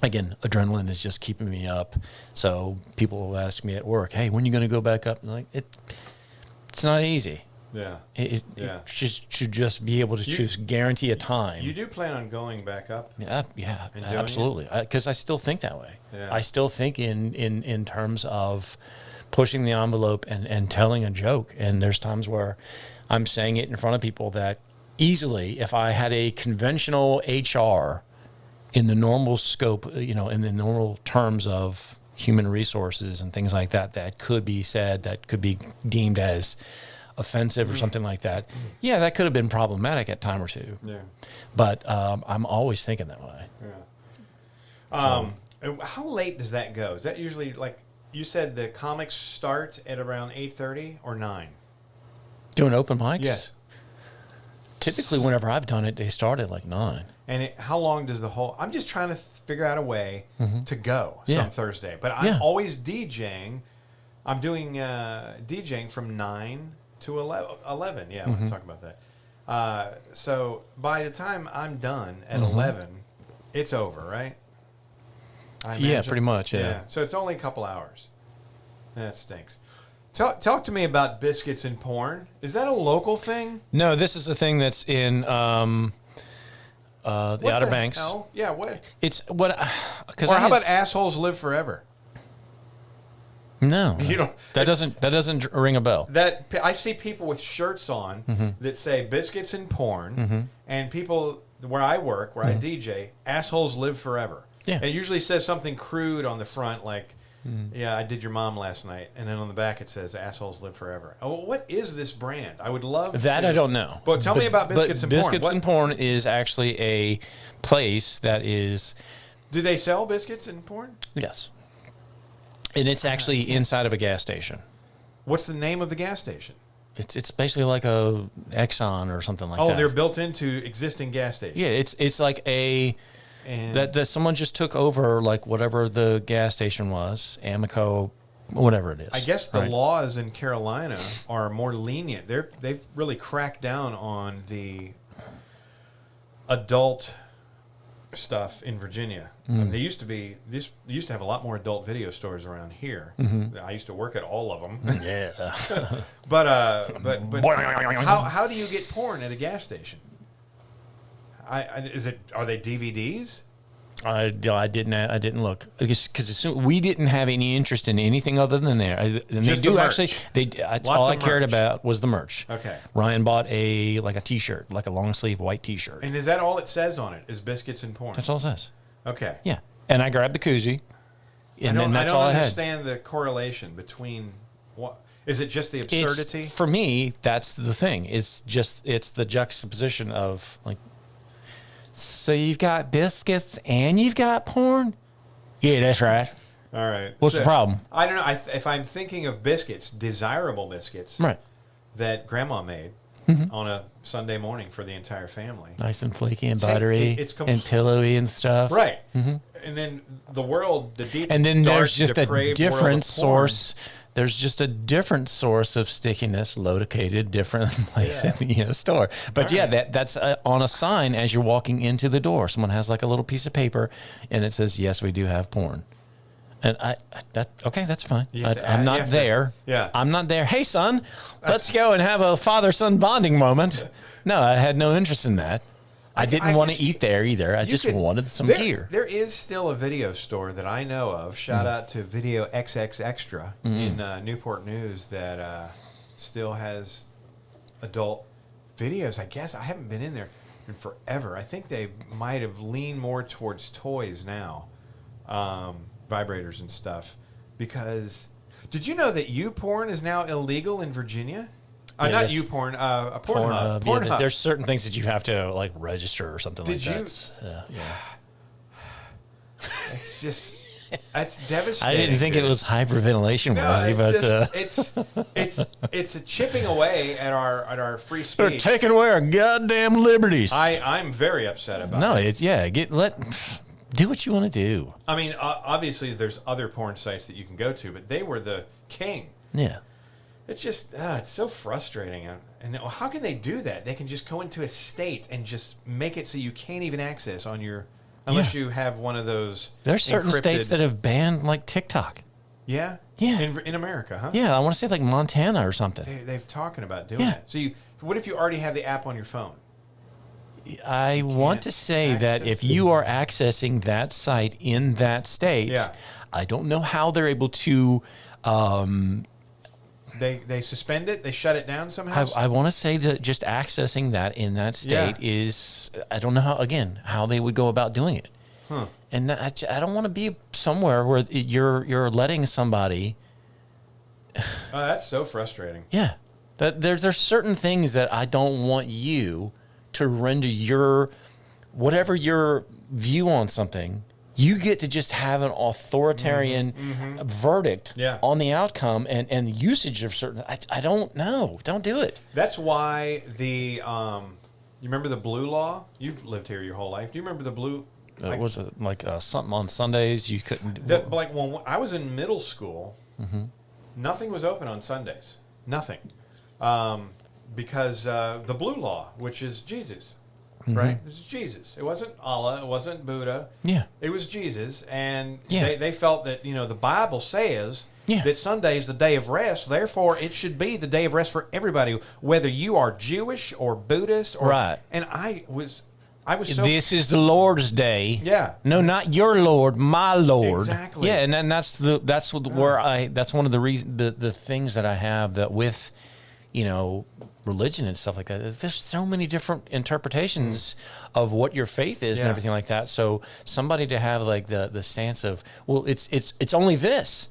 again, adrenaline is just keeping me up. So people will ask me at work, hey, when are you going to go back up? And like, it's not easy. Yeah. It should just be able to just guarantee a time. You do plan on going back up? Yeah, absolutely. Because I still think that way. Yeah. I still think in terms of pushing the envelope and telling a joke. And there's times where I'm saying it in front of people that easily, if I had a conventional HR in the normal scope, in the normal terms of human resources and things like that, that could be said, that could be deemed as offensive or something like that. Yeah, that could have been problematic at time or two. Yeah. But I'm always thinking that way. Yeah. How late does that go? Is that usually, like you said, the comics start at around 8:30 or 9? Doing open mics? Yes. Typically, whenever I've done it, they start at like 9. And how long does the whole... I'm just trying to figure out a way to go some Thursday. But I'm always DJing. I'm doing DJing from 9 to 11. Yeah, we'll talk about that. So by the time I'm done at 11, it's over, right? I Yeah, imagine. pretty much. Yeah. So it's only a couple hours. That stinks. Talk to me about biscuits and porn. Is that a local thing? No, this is a thing that's in the Outer Banks. Hell? Yeah. What? It's what? Because Or how about assholes live forever? No, You don't. that doesn't ring a bell. That I see people with shirts on that say biscuits and porn, and people where I work, where I DJ, assholes live forever. Yeah. It usually says something crude on the front, like, "Yeah, I did your mom last night," and then on the back it says "assholes live forever." Oh, what is this brand? I would love That to, I don't know. But tell me about biscuits and porn. Biscuits and Porn is actually a place that is. Do they sell biscuits and porn? Yes. And it's actually inside of a gas station. What's the name of the gas station? It's basically like a Exxon or something like that. Oh, they're built into existing gas stations. Yeah, it's like a that someone just took over like whatever the gas station was, Amoco, whatever it is. I guess the laws in Carolina are more lenient. They've really cracked down on the adult stuff in Virginia. They used to have a lot more adult video stores around here. I used to work at all of them. Yeah. but how do you get porn at a gas station? Are they DVDs? I didn't look because we didn't have any interest in anything other than there. And Just they do the actually. merch. That's Lots all I of cared merch. about was the merch. Okay. Ryan bought a T-shirt, like a long sleeve white T-shirt. And is that all it says on it? Is biscuits and porn? That's all it says. Okay. Yeah, and I grabbed the koozie, and then that's all I I don't had. understand the correlation between what is it? Just the absurdity? For me, that's the thing. It's the juxtaposition of like. So you've got biscuits and you've got porn? Yeah, that's right. All right. What's the problem? I don't know. If I'm thinking of biscuits, desirable biscuits, Right. that Grandma made on a Sunday morning for the entire family. Nice and flaky and buttery and pillowy and stuff. Right. And then the world, the deep, And then dark, there's just a depraved world different of porn. source. There's just a different source of stickiness located different place in the store. But that's on a sign as you're walking into the door. Someone has like a little piece of paper and it says, "Yes, we do have porn." And that's fine. I'm not there. Yeah. I'm not there. Hey, son, let's go and have a father-son bonding moment. No, I had no interest in that. I didn't want to eat there either. I just wanted some gear. There is still a video store that I know of. Shout out to Video XX Extra in Newport News that still has adult videos. I guess I haven't been in there in forever. I think they might have leaned more towards toys now, vibrators and stuff. Because did you know that YouPorn is now illegal in Virginia? Not YouPorn, Pornhub. Yeah, there's certain things that you have to like register or something like that. It's just that's devastating. I didn't think it was hyperventilation worthy, but it's a chipping away at our free speech. they're taking away our goddamn liberties. I'm very upset about it. Do what you want to do. I mean, obviously there's other porn sites that you can go to, but they were the king. Yeah. It's just, it's so frustrating. And how can they do that? They can just go into a state and just make it so you can't even access on your, unless you have one of those. There's certain states that have banned like TikTok. Yeah? Yeah. In America, huh? Yeah, I want to say like Montana or something. They've talking about doing that. So what if you already have the app on your phone? I want to say that if you are accessing that site in that state, I don't know how they're able to... They suspend it? They shut it down somehow? I want to say that just accessing that in that state is, I don't know how they would go about doing it. Huh. And I don't want to be somewhere where you're letting somebody. Oh, that's so frustrating. Yeah. There's certain things that I don't want you to render whatever your view on something. You get to just have an authoritarian verdict on the outcome and usage of certain. I don't know. Don't do it. That's why you remember the blue law? You've lived here your whole life. Do you remember the blue? Was it like something on Sundays you couldn't? Like when I was in middle school, nothing was open on Sundays. Nothing, because the blue law, which is Jesus. right? It was Jesus. It wasn't Allah. It wasn't Buddha. Yeah. It was Jesus. And Yeah. they felt that, the Bible says that Sunday is the day of rest. Therefore, it should be the day of rest for everybody, whether you are Jewish or Buddhist. Or, right. And I was so... This is the Lord's day. Yeah. No, not your Lord, my Lord. Exactly. Yeah, and that's one of the things that I have that with, religion and stuff like that. There's so many different interpretations of what your faith is and everything like that. So somebody to have like the stance of, well, it's only this.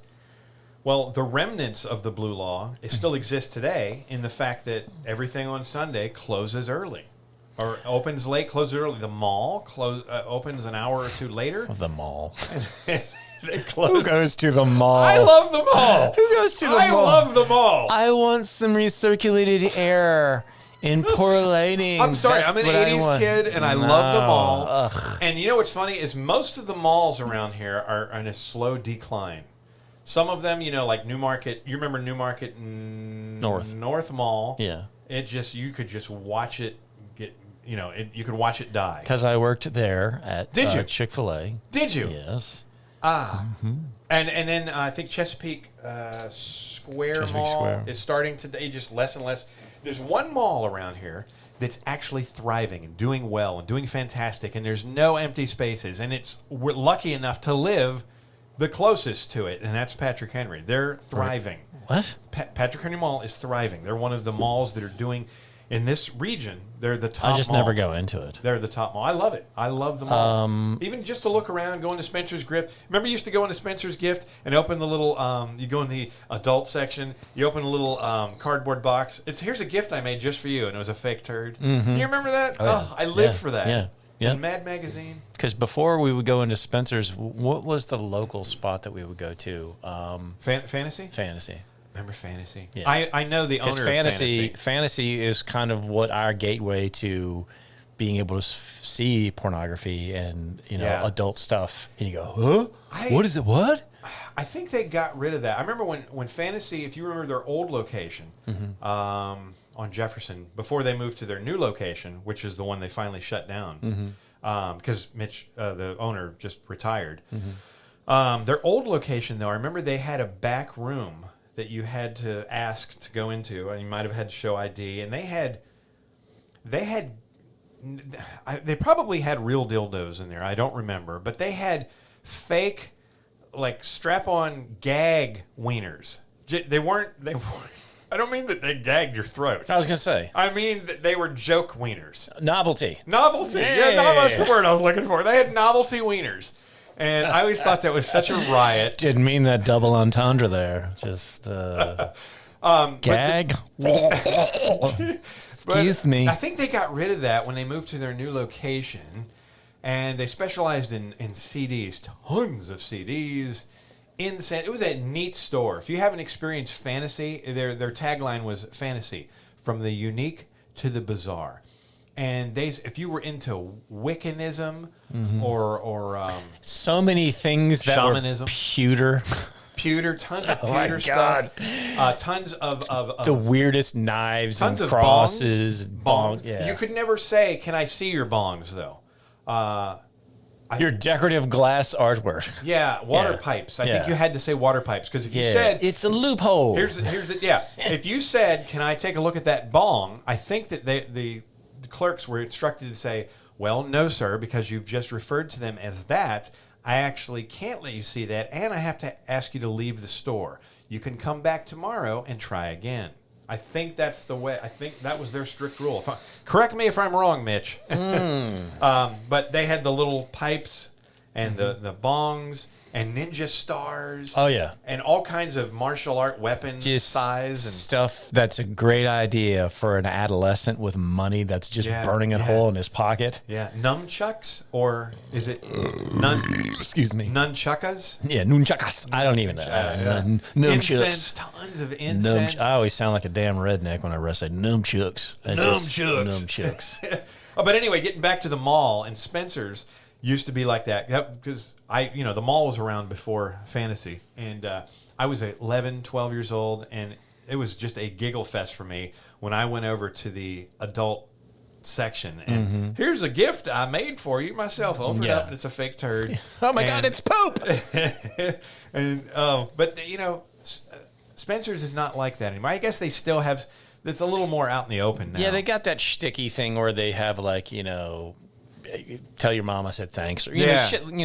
Well, the remnants of the blue law still exist today in the fact that everything on Sunday closes early. Or opens late, closes early. The mall opens an hour or two later. The mall. They close. Who goes to the mall? I love the mall. Who goes to the mall? I love the mall. I want some recirculated air in poor lighting. I'm sorry, That's I'm an what I 80s want. kid, and I love the mall. Ugh. And you know what's funny is most of the malls around here are in a slow decline. Some of them, like Newmarket. You remember Newmarket North Mall? Yeah. You could just watch it get. You could watch it die. Because I worked there at Did you? Chick-fil-A. Did you? Yes. And then I think Chesapeake Square Mall Square. is starting to age less and less. There's one mall around here that's actually thriving and doing well and doing fantastic, and there's no empty spaces, and we're lucky enough to live the closest to it, and that's Patrick Henry. They're thriving. What? Patrick Henry Mall is thriving. They're one of the malls that are doing, in this region, they're the top I just mall. never go into it. They're the top mall. I love it. I love the mall. Even just to look around, go into Spencer's Gift. Remember you used to go into Spencer's Gift and open the little, you go in the adult section, you open a little cardboard box. Here's a gift I made just for you, and it was a fake turd. Do you remember that? Oh, I lived for that. Yeah. Yeah. In Mad Magazine. Because before we would go into Spencer's, what was the local spot that we would go to? Fantasy? Fantasy. Remember Fantasy? Yeah. I know the owner of Fantasy. Fantasy is kind of what our gateway to being able to see pornography and adult stuff. And you go, huh? What is it? What? I think they got rid of that. I remember when Fantasy, if you remember their old location on Jefferson, before they moved to their new location, which is the one they finally shut down, because Mitch, the owner, just retired. Their old location, though, I remember they had a back room that you had to ask to go into, and you might have had to show ID, and they probably had real dildos in there. I don't remember, but they had fake, like strap-on gag wieners. They weren't. I don't mean that they gagged your throat. I was gonna say. I mean that they were joke wieners. Novelty. Novelty. Hey. Yeah, that's the word I was looking for. They had novelty wieners. And I always thought that was such a riot. Didn't mean that double entendre there. Just gag. Excuse me. I think they got rid of that when they moved to their new location, and they specialized in CDs, tons of CDs. It was a neat store. If you haven't experienced Fantasy, their tagline was Fantasy, from the unique to the bizarre. And if you were into Wiccanism or so many things that shamanism, pewter, tons of pewter stuff, tons of the weirdest knives tons and of crosses, bongs. Yeah. You could never say, "Can I see your bongs?" Though. Your decorative glass artwork. Yeah, water pipes. I think you had to say water pipes because if you said it's a loophole. Here's the if you said, "Can I take a look at that bong?" I think that the clerks were instructed to say, "Well, no, sir, because you've just referred to them as that. I actually can't let you see that, and I have to ask you to leave the store. You can come back tomorrow and try again." I think that's the way. I think that was their strict rule. Correct me if I'm wrong, Mitch. But they had the little pipes and the bongs and ninja stars. Oh, yeah. And all kinds of martial art weapons, just size and stuff that's a great idea for an adolescent with money that's just burning a hole in his pocket. Yeah, nunchucks, or is it Excuse me, nunchuckas? Yeah, nunchuckas. I don't even know. Incense, tons of incense. I always sound like a damn redneck when I say nunchucks. Nunchucks. But anyway, getting back to the mall, and Spencer's used to be like that because the mall was around before Fantasy, and I was 11, 12 years old, and it was just a giggle fest for me when I went over to the adult section, and here's a gift I made for you myself. Open it up, and it's a fake turd. Oh my God, it's poop! And but Spencer's is not like that anymore. I guess they still have. It's a little more out in the open now. Yeah, they got that shticky thing where they have like tell your mom I said thanks, or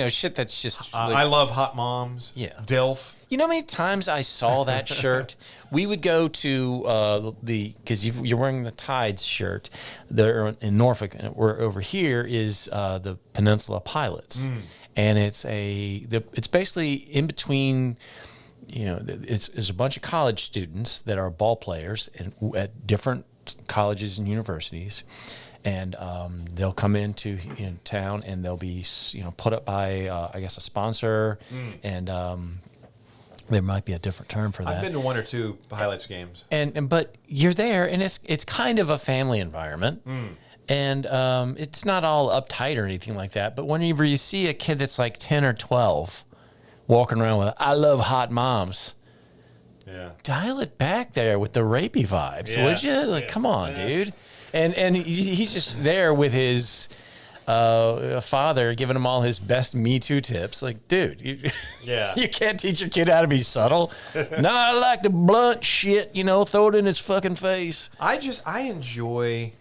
shit that's just. I love hot moms. Yeah, DILF. You know how many times I saw that shirt? We would go to because you're wearing the Tides shirt there in Norfolk, and over here is the Peninsula Pilots, and it's basically in between. It's a bunch of college students that are ball players at different colleges and universities. And they'll come into town, and they'll be put up by I guess a sponsor, and there might be a different term for that. I've been to 1 or 2 Pilots games, but you're there, and it's kind of a family environment, and it's not all uptight or anything like that. But whenever you see a kid that's like 10 or 12 walking around with "I love hot moms," dial it back there with the rapey vibes, would you? Like, come on, dude. And he's just there with his father giving him all his best Me Too tips. Like, dude, you can't teach your kid how to be subtle. No, I like the blunt shit, throw it in his fucking face. I enjoy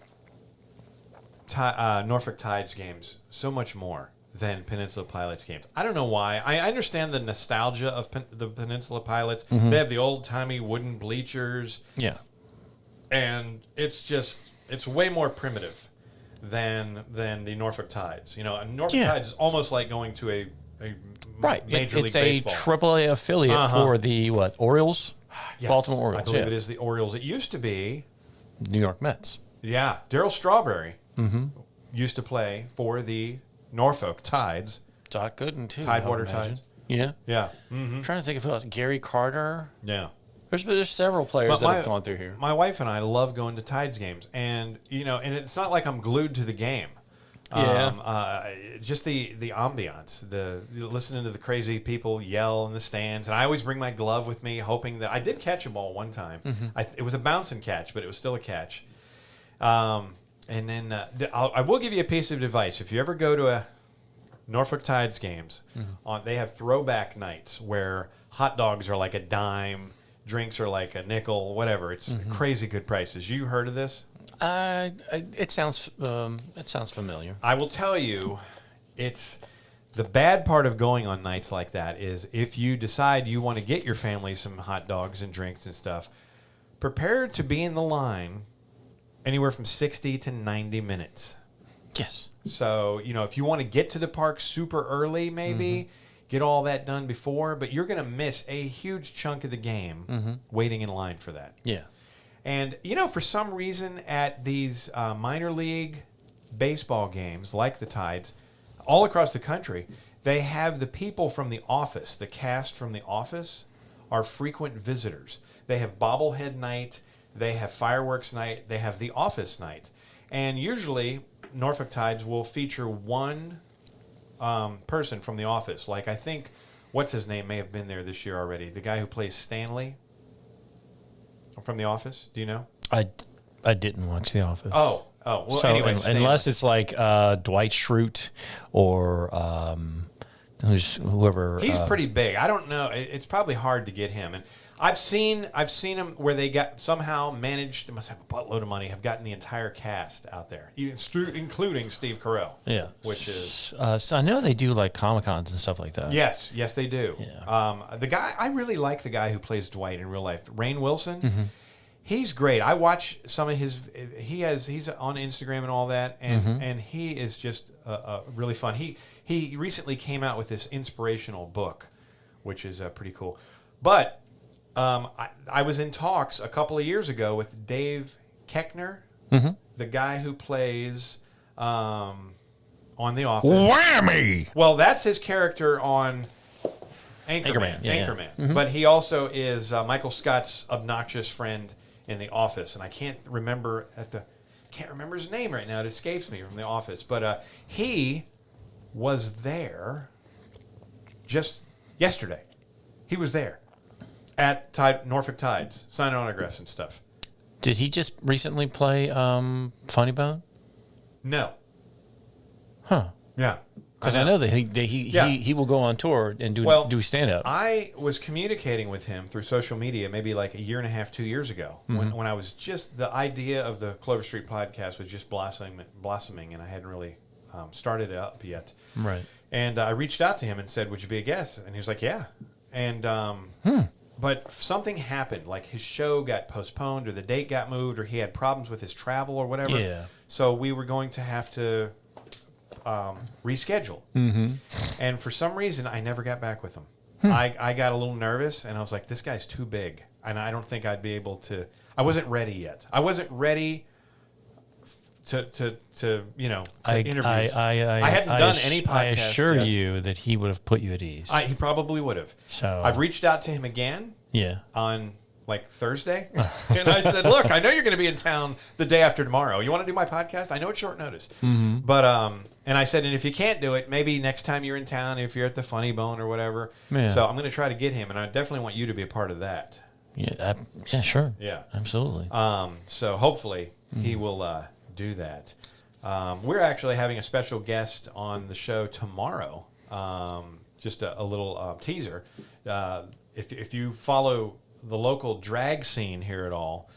Norfolk Tides games so much more than Peninsula Pilots games. I don't know why. I understand the nostalgia of the Peninsula Pilots. They have the old-timey wooden bleachers. Yeah. And it's way more primitive than the Norfolk Tides. Norfolk Tides is almost like going to a Major League Baseball. It's a AAA affiliate for the Orioles? Yes, Baltimore Orioles. I believe it is the Orioles. It used to be New York Mets. Yeah. Darryl Strawberry used to play for the Norfolk Tides. Doc Gooden, too. Tidewater Tides. Yeah. Yeah. I'm trying to think of who else. Gary Carter. Yeah. There's several players that have gone through here. My wife and I love going to Tides games, and and it's not like I'm glued to the game. Just the ambiance, the listening to the crazy people yell in the stands, and I always bring my glove with me, hoping that I did catch a ball one time. It was a bouncing catch, but it was still a catch. And then I will give you a piece of advice: if you ever go to a Norfolk Tides games, they have throwback nights where hot dogs are like a dime. Drinks are like a nickel, whatever. It's crazy good prices. You heard of this? It sounds familiar. I will tell you, it's the bad part of going on nights like that is if you decide you want to get your family some hot dogs and drinks and stuff, prepare to be in the line anywhere from 60 to 90 minutes. Yes. So, if you want to get to the park super early, maybe get all that done before, but you're going to miss a huge chunk of the game waiting in line for that. Yeah. And, for some reason at these minor league baseball games, like the Tides, all across the country, they have the people from The Office, the cast from The Office, are frequent visitors. They have bobblehead night, they have fireworks night, they have The Office night. And usually, Norfolk Tides will feature one person from The Office. Like, I think, what's his name may have been there this year already. The guy who plays Stanley from The Office. Do you know? I didn't watch The Office. Oh. Well, so, anyway. Unless it's like Dwight Schrute or whoever. He's pretty big. I don't know. It's probably hard to get him. And I've seen him where they got somehow managed. They must have a buttload of money. Have gotten the entire cast out there, including Steve Carell. Yeah, which is. So I know they do like Comic-Cons and stuff like that. Yes, they do. Yeah. The guy I really like the guy who plays Dwight in real life, Rainn Wilson. He's great. I watch some of his. He's on Instagram and all that, and he is just really fun. He recently came out with this inspirational book, which is pretty cool, but. I was in talks a couple of years ago with Dave Koechner, the guy who plays on The Office. Whammy! Well, that's his character on Anchorman. Yeah. But he also is Michael Scott's obnoxious friend in The Office, and I can't remember his name right now. It escapes me from The Office, but he was there just yesterday. He was there. At Norfolk Tides, signing autographs and stuff. Did he just recently play Funny Bone? No. Huh. Yeah. Because I know that he will go on tour and do stand up. I was communicating with him through social media maybe like a year and a half, 2 years ago, when I was just, the idea of the Clover Street podcast was just blossoming, and I hadn't really started it up yet. Right. And I reached out to him and said, "Would you be a guest?" And he was like, "Yeah." And but something happened, like his show got postponed, or the date got moved, or he had problems with his travel or whatever. Yeah. So we were going to have to reschedule. And for some reason, I never got back with him. I got a little nervous, and I was like, this guy's too big, and I don't think I'd be able to. I wasn't ready yet. I wasn't ready to interviews. I hadn't done any podcasts. I assure yet. you that he would have put you at ease. He probably would have. So I've reached out to him again. Yeah. On like Thursday, and I said, "Look, I know you're going to be in town the day after tomorrow. You want to do my podcast? I know it's short notice, but and I said, and if you can't do it, maybe next time you're in town, if you're at the Funny Bone or whatever. Yeah. So I'm going to try to get him, and I definitely want you to be a part of that. Yeah. Yeah. Sure. Yeah. Absolutely. So hopefully he will do that. We're actually having a special guest on the show tomorrow. Just a little teaser. If you follow the local drag scene here at all,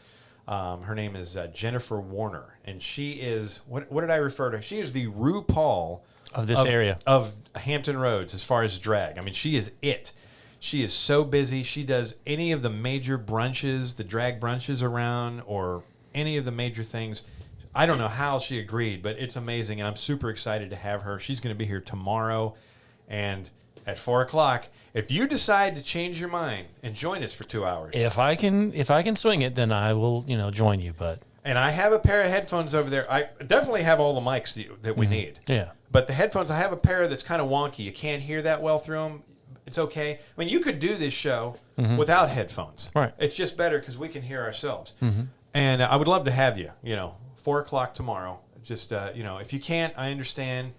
her name is Jennifer Warner, and she is what did I refer to? She is the RuPaul of this area of Hampton Roads as far as drag. I mean, she is it. She is so busy. She does any of the major brunches, the drag brunches around, or any of the major things. I don't know how she agreed, but it's amazing, and I'm super excited to have her. She's going to be here tomorrow, and at 4:00. If you decide to change your mind and join us for 2 hours, if I can swing it, then I will join you. And I have a pair of headphones over there. I definitely have all the mics that we need. Yeah. But the headphones, I have a pair that's kind of wonky. You can't hear that well through them. It's okay. I mean, you could do this show without headphones. Right. It's just better because we can hear ourselves. And I would love to have you. 4:00 tomorrow. Just if you can't, I understand.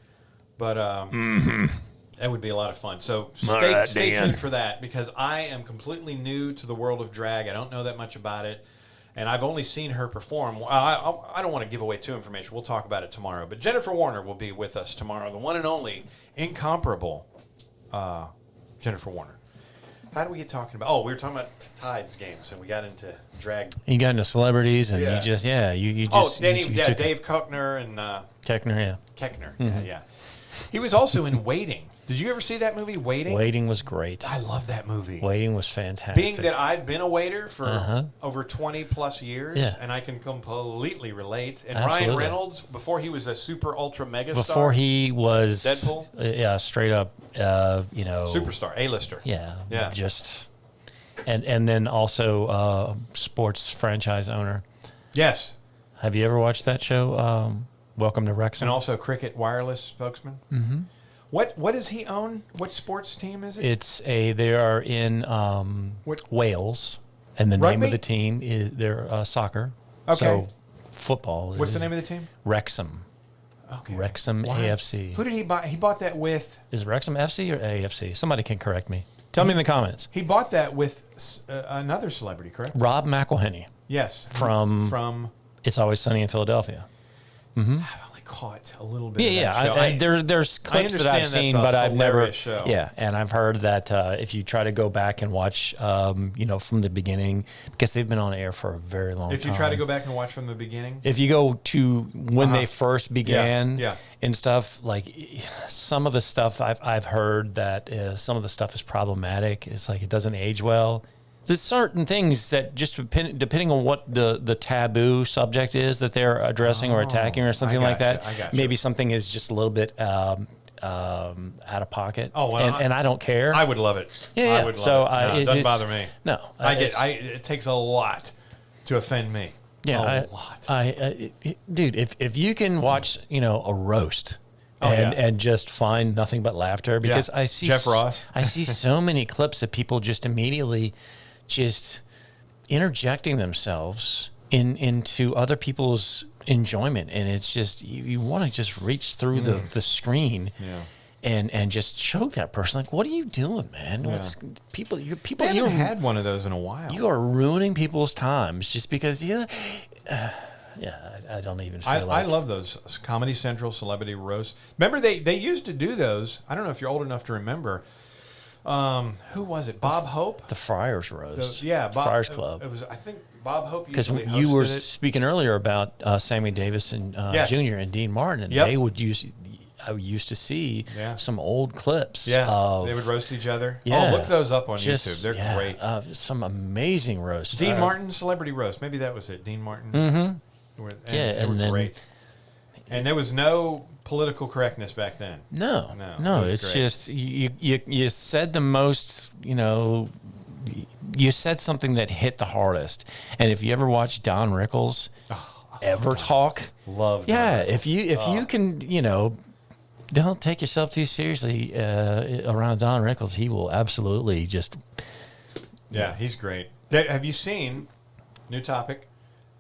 But that would be a lot of fun. So stay tuned for that, because I am completely new to the world of drag. I don't know that much about it, and I've only seen her perform. I don't want to give away too information. We'll talk about it tomorrow. But Jennifer Warner will be with us tomorrow, the one and only, incomparable Jennifer Warner. How do we get talking about? Oh, we were talking about Tides games, and we got into drag. You got into celebrities, and you just Dave Koechner and Keckner, Keckner, yeah. He was also in Waiting. Did you ever see that movie, Waiting? Waiting was great. I love that movie. Waiting was fantastic. Being that I've been a waiter for over 20 plus years, and I can completely relate. And Ryan Reynolds, before he was a super ultra mega star. Before he was Deadpool? Straight up, superstar, A-lister. Yeah. Just, and then also sports franchise owner. Yes. Have you ever watched that show, Welcome to Wrexham? And also Cricket Wireless spokesman. Mm-hmm. What does he own? What sports team is it? They are in Wales, and the name of the team is soccer. Okay. So football. What's the name of the team? Wrexham. Okay. Wrexham AFC. Who did he buy? He bought that with. Is Wrexham FC or AFC? Somebody can correct me. Tell me in the comments. He bought that with another celebrity, correct? Rob McElhenney. Yes. From It's Always Sunny in Philadelphia. Mm-hmm. I've only caught a little bit. There's clips that I've seen, but I've never. Show. Yeah, and I've heard that if you try to go back and watch, from the beginning, because they've been on air for a very long time. If you try to go back and watch from the beginning, if you go to when they first began, and stuff, like some of the stuff I've heard that some of the stuff is problematic. It's like it doesn't age well. There's certain things that just depending on what the taboo subject is that they're addressing or attacking or something like that. Maybe something is just a little bit out of pocket. Oh, well, and I don't care. I would love it. Yeah, I would love it. It doesn't bother me. No, it takes a lot to offend me. Yeah, a lot. Dude, if you can watch a roast. And just find nothing but laughter, because I see Jeff Ross. I see so many clips of people just immediately just interjecting themselves into other people's enjoyment, and it's just you want to just reach through the screen and just choke that person. Like, what are you doing, man? What's people? You haven't had one of those in a while. You are ruining people's times just because Yeah, I don't even feel I love those Comedy Central celebrity roasts. Remember, they used to do those. I don't know if you're old enough to remember. Who was it? Bob Hope? the Friars roast. Bob, Friars Club. It was, I think Bob Hope Because usually hosted you were it. speaking earlier about Sammy Davis and Yes. Jr. and Dean Martin, and Yep. they would use. I used to see Yeah. some old clips. Yeah, of, they would roast each other. Yeah, Oh, look those up on just, YouTube. They're yeah, great. Some amazing roasts. Dean Martin celebrity roast. Maybe that was it. Dean Martin. Mm-hmm. Yeah, they were then, great. And there was no political correctness back then. No, it was it's great. just you said the most, you said something that hit the hardest. And if you ever watch Don Rickles ever talk, Love. yeah, if you can, don't take yourself too seriously around Don Rickles, he will absolutely just. Yeah, he's great. Have you seen, new topic,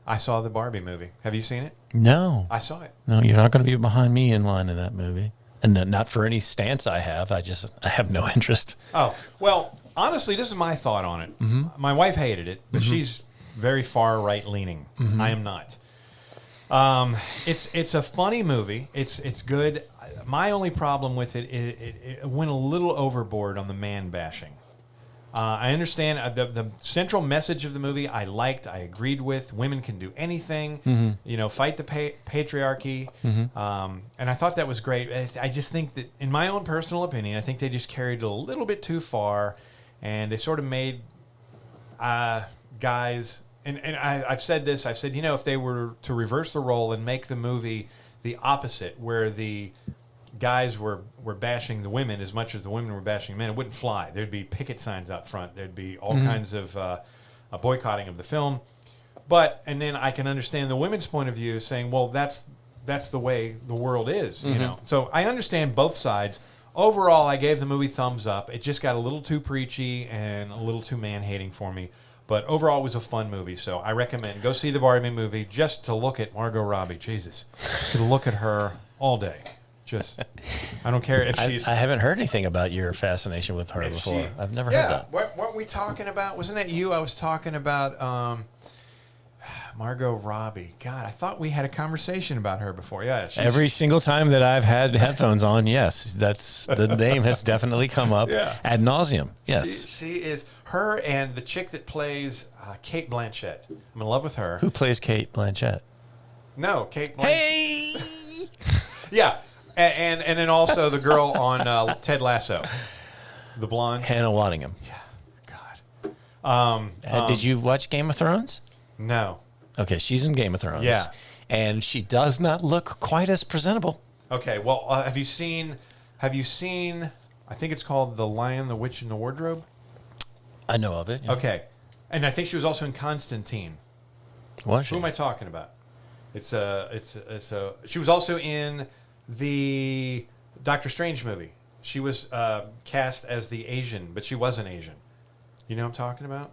I saw the Barbie movie. Have you seen it? No. I saw it. No, you're not going to be behind me in line in that movie. And not for any stance I have. I have no interest. Oh, well, honestly, this is my thought on it. My wife hated it, but she's very far right leaning. I am not. It's a funny movie. It's good. My only problem with it it went a little overboard on the man bashing. I understand the central message of the movie. I agreed with. Women can do anything. Fight the patriarchy. And I thought that was great. I just think that, in my own personal opinion, I think they just carried it a little bit too far, and they sort of made guys. And I've said this. I've said, if they were to reverse the role and make the movie the opposite, where the guys were bashing the women as much as the women were bashing men, it wouldn't fly. There'd be picket signs out front. There'd be all kinds of a boycotting of the film. And then I can understand the women's point of view saying, well, that's the way the world is, So I understand both sides. Overall, I gave the movie thumbs up. It just got a little too preachy and a little too man-hating for me. But overall, it was a fun movie, so I recommend go see the Barbie movie just to look at Margot Robbie. Jesus, to look at her all day. Just, I don't care if she's. I haven't heard anything about your fascination with her before. I've never heard that. What were we talking about? Wasn't that you? I was talking about Margot Robbie. God, I thought we had a conversation about her before. Yeah, every single time that I've had headphones on, yes, that's the name has definitely come up ad nauseum. Yes, she is. Her and the chick that plays Kate Blanchett. I'm in love with her. Who plays Kate Blanchett? No, Kate Blanchett. Hey! Yeah, and then also the girl on Ted Lasso, the blonde. Hannah Waddingham. Yeah, God. Did you watch Game of Thrones? No. Okay, she's in Game of Thrones. Yeah. And she does not look quite as presentable. Okay, well, have you seen, I think it's called The Lion, the Witch, and the Wardrobe? I know of it. Yeah. Okay. And I think she was also in Constantine. Was she? Who am I talking about? She was also in the Doctor Strange movie. She was cast as the Asian, but she wasn't Asian. You know what I'm talking about?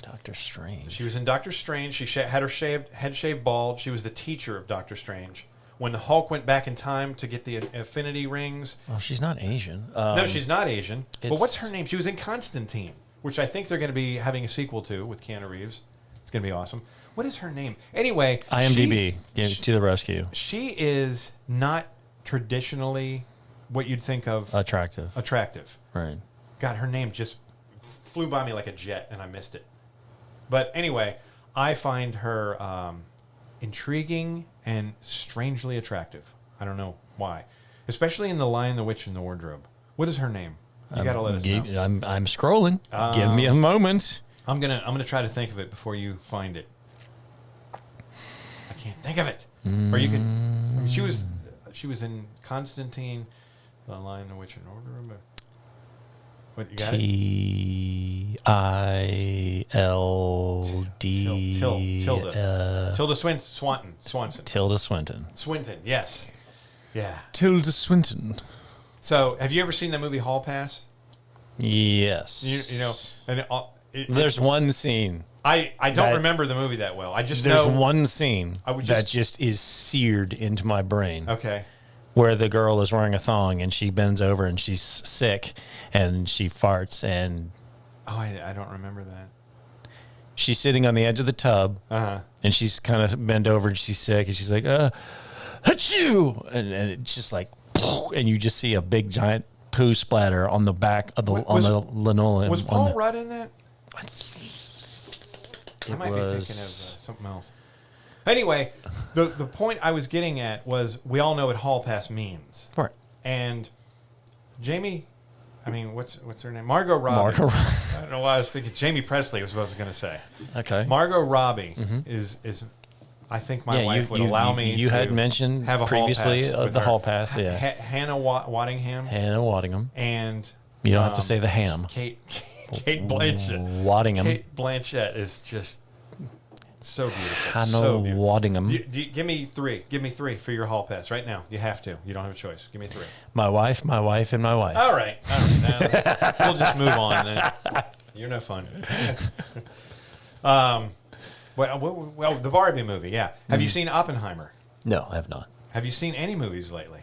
Doctor Strange. She was in Doctor Strange. She had her head shaved bald. She was the teacher of Doctor Strange. When the Hulk went back in time to get the Affinity rings. Well, she's not Asian. No, she's not Asian. But what's her name? She was in Constantine, which I think they're going to be having a sequel to with Keanu Reeves. It's going to be awesome. What is her name? Anyway, IMDb, to the rescue. She is not traditionally what you'd think of attractive. Right. God, her name just flew by me like a jet, and I missed it. But anyway, I find her intriguing and strangely attractive. I don't know why. Especially in The Lion, the Witch, and the Wardrobe. What is her name? You got to let us know. I'm scrolling. Give me a moment. I'm gonna try to think of it before you find it. I can't think of it. Or you could. I mean, she was in Constantine, The Lion, the Witch, and the Wardrobe. What, you got it? Tilda Swinton, yes. Yeah. Tilda Swinton. So, have you ever seen the movie Hall Pass? Yes. You know, and there's one scene. I don't remember the movie that well. I just there's know one scene that just is seared into my brain. Okay. Where the girl is wearing a thong and she bends over and she's sick and she farts and. Oh, I don't remember that. She's sitting on the edge of the tub, and she's kind of bent over, and she's sick, and she's like, achoo! And it's just like, and you just see a big giant poo splatter on the back of the linoleum. Was Paul Rudd in that? I might be thinking of something else. Anyway, the point I was getting at was we all know what hall pass means. Right. And Jamie, I mean, what's her name? Margot Robbie. I don't know why I was thinking Jamie Presley was what I was going to say. Okay. Margot Robbie is I think my wife would allow me to had mentioned have a previously hall pass the hall pass, yeah. Hannah Waddingham. Hannah Waddingham. And you don't have to say the ham. Kate Blanchett. Waddingham. Kate Blanchett is just so beautiful. Hannah so beautiful. Waddingham. Give me three. Give me three for your hall pass right now. You have to. You don't have a choice. Give me three. My wife, and my wife. All right. Now, we'll just move on then. You're no fun. Well, the Barbie movie, yeah. Have you seen Oppenheimer? No, I have not. Have you seen any movies lately?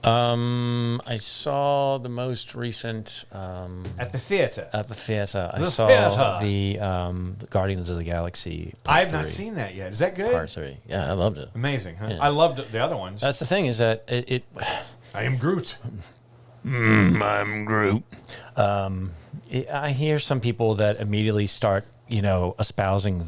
I saw the most recent at the theater. I saw the Guardians of the Galaxy. I have not seen that yet. Is that good? Part 3. Yeah, I loved it. Amazing, huh? Yeah. I loved the other ones. That's the thing is that it I am Groot. I'm Groot. I hear some people that immediately start, espousing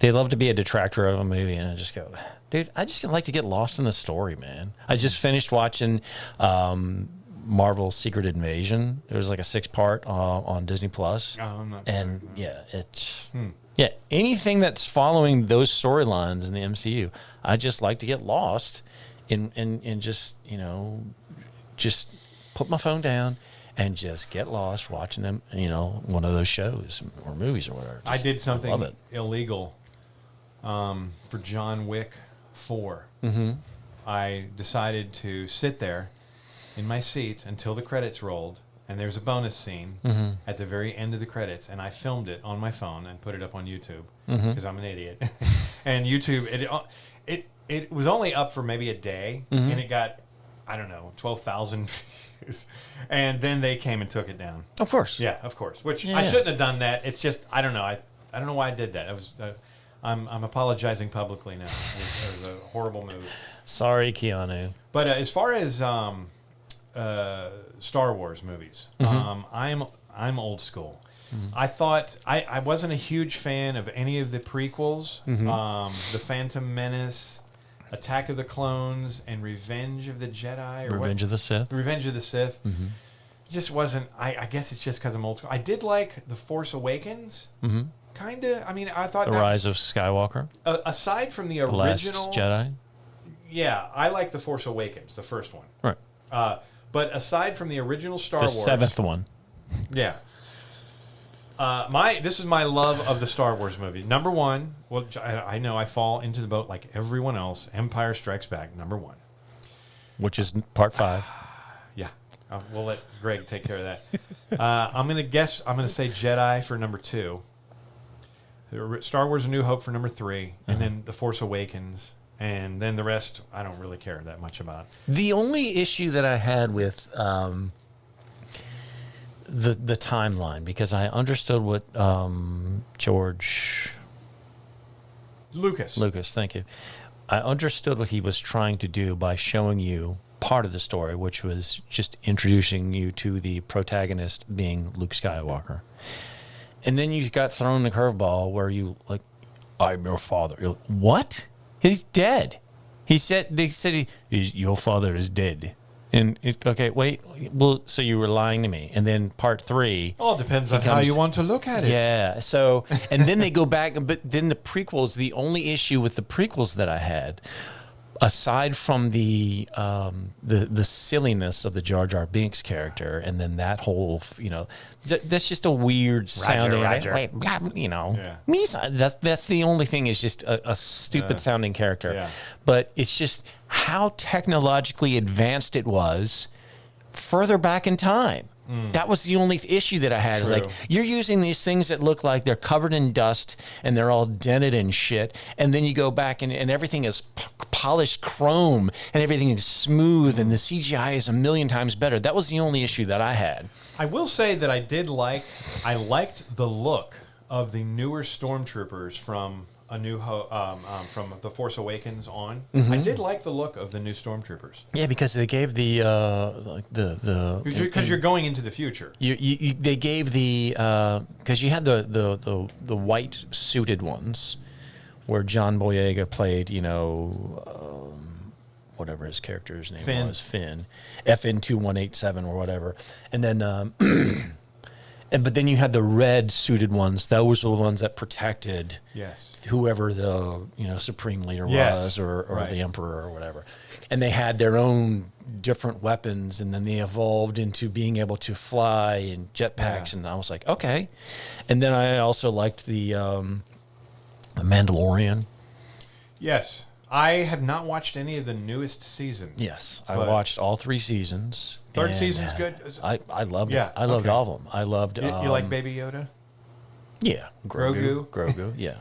they love to be a detractor of a movie, and I just go, dude, I just like to get lost in the story, man. I just finished watching Marvel's Secret Invasion. It was like a 6-part on Disney Plus. Oh, I'm not. And yeah, it's anything that's following those storylines in the MCU. I just like to get lost in just just put my phone down and just get lost watching them. One of those shows or movies or whatever. I did something illegal for John Wick 4. Mm-hmm. I decided to sit there in my seat until the credits rolled, and there's a bonus scene at the very end of the credits, and I filmed it on my phone and put it up on YouTube because I'm an idiot. And YouTube, it was only up for maybe a day, and it got, 12,000 views. And then they came and took it down. Of course. Yeah, of course. Which I shouldn't have done that. It's just, I don't know. I don't know why I did that. I'm apologizing publicly now. It was a horrible move. Sorry, Keanu. But as far as Star Wars movies, I'm old school. I thought I wasn't a huge fan of any of the prequels. The Phantom Menace, Attack of the Clones, and Revenge of the Jedi. Revenge of the Sith. Revenge of the Sith. It just wasn't. I guess it's just because I'm old school. I did like The Force Awakens. Kind of. I mean, I thought The Rise of Skywalker. Aside from the original Last Jedi. Yeah, I like The Force Awakens, the first one. Right. But aside from the original Star Wars, the 7th one. Yeah. This is my love of the Star Wars movie. Number one, well, I know I fall into the boat like everyone else. Empire Strikes Back, number one. Which is part 5. Yeah. We'll let Greg take care of that. I'm going to say Jedi for number 2. Star Wars A New Hope for number 3. And then The Force Awakens. And then the rest, I don't really care that much about. The only issue that I had with the timeline, because I understood what George Lucas, thank you. I understood what he was trying to do by showing you part of the story, which was just introducing you to the protagonist being Luke Skywalker. And then you got thrown the curveball where you like, I'm your father. You're like, what? He's dead. They said your father is dead. And okay, wait. Well, so you were lying to me. And then part 3. Oh, it depends on how you want to look at it. Yeah. So, and then they go back, but then the prequels. The only issue with the prequels that I had, aside from the silliness of the Jar Jar Binks character, and then that whole, that's just a weird sounding. Roger. That's the only thing, is just a stupid sounding character. Yeah. But it's just how technologically advanced it was further back in time. That was the only issue that I had. Is like, you're using these things that look like they're covered in dust and they're all dented and shit, and then you go back and everything is polished chrome and everything is smooth and the CGI is a million times better. That was the only issue that I had. I will say that I liked the look of the newer stormtroopers from from The Force Awakens on. I did like the look of the new stormtroopers. Yeah, because they gave the because you're going into the future. They gave the because you had the white suited ones where John Boyega played, whatever his character's name was, Finn, FN2187 or whatever, and then. But then you had the red suited ones. Those were the ones that protected whoever the supreme leader was, or the emperor or whatever. And they had their own different weapons, and then they evolved into being able to fly and jetpacks. And I was like, okay. And then I also liked the Mandalorian. Yes. I have not watched any of the newest season. Yes, I watched all 3 seasons. Third season's good. I loved it. I loved all of them. I loved. You like Baby Yoda? Yeah, Grogu. Yeah,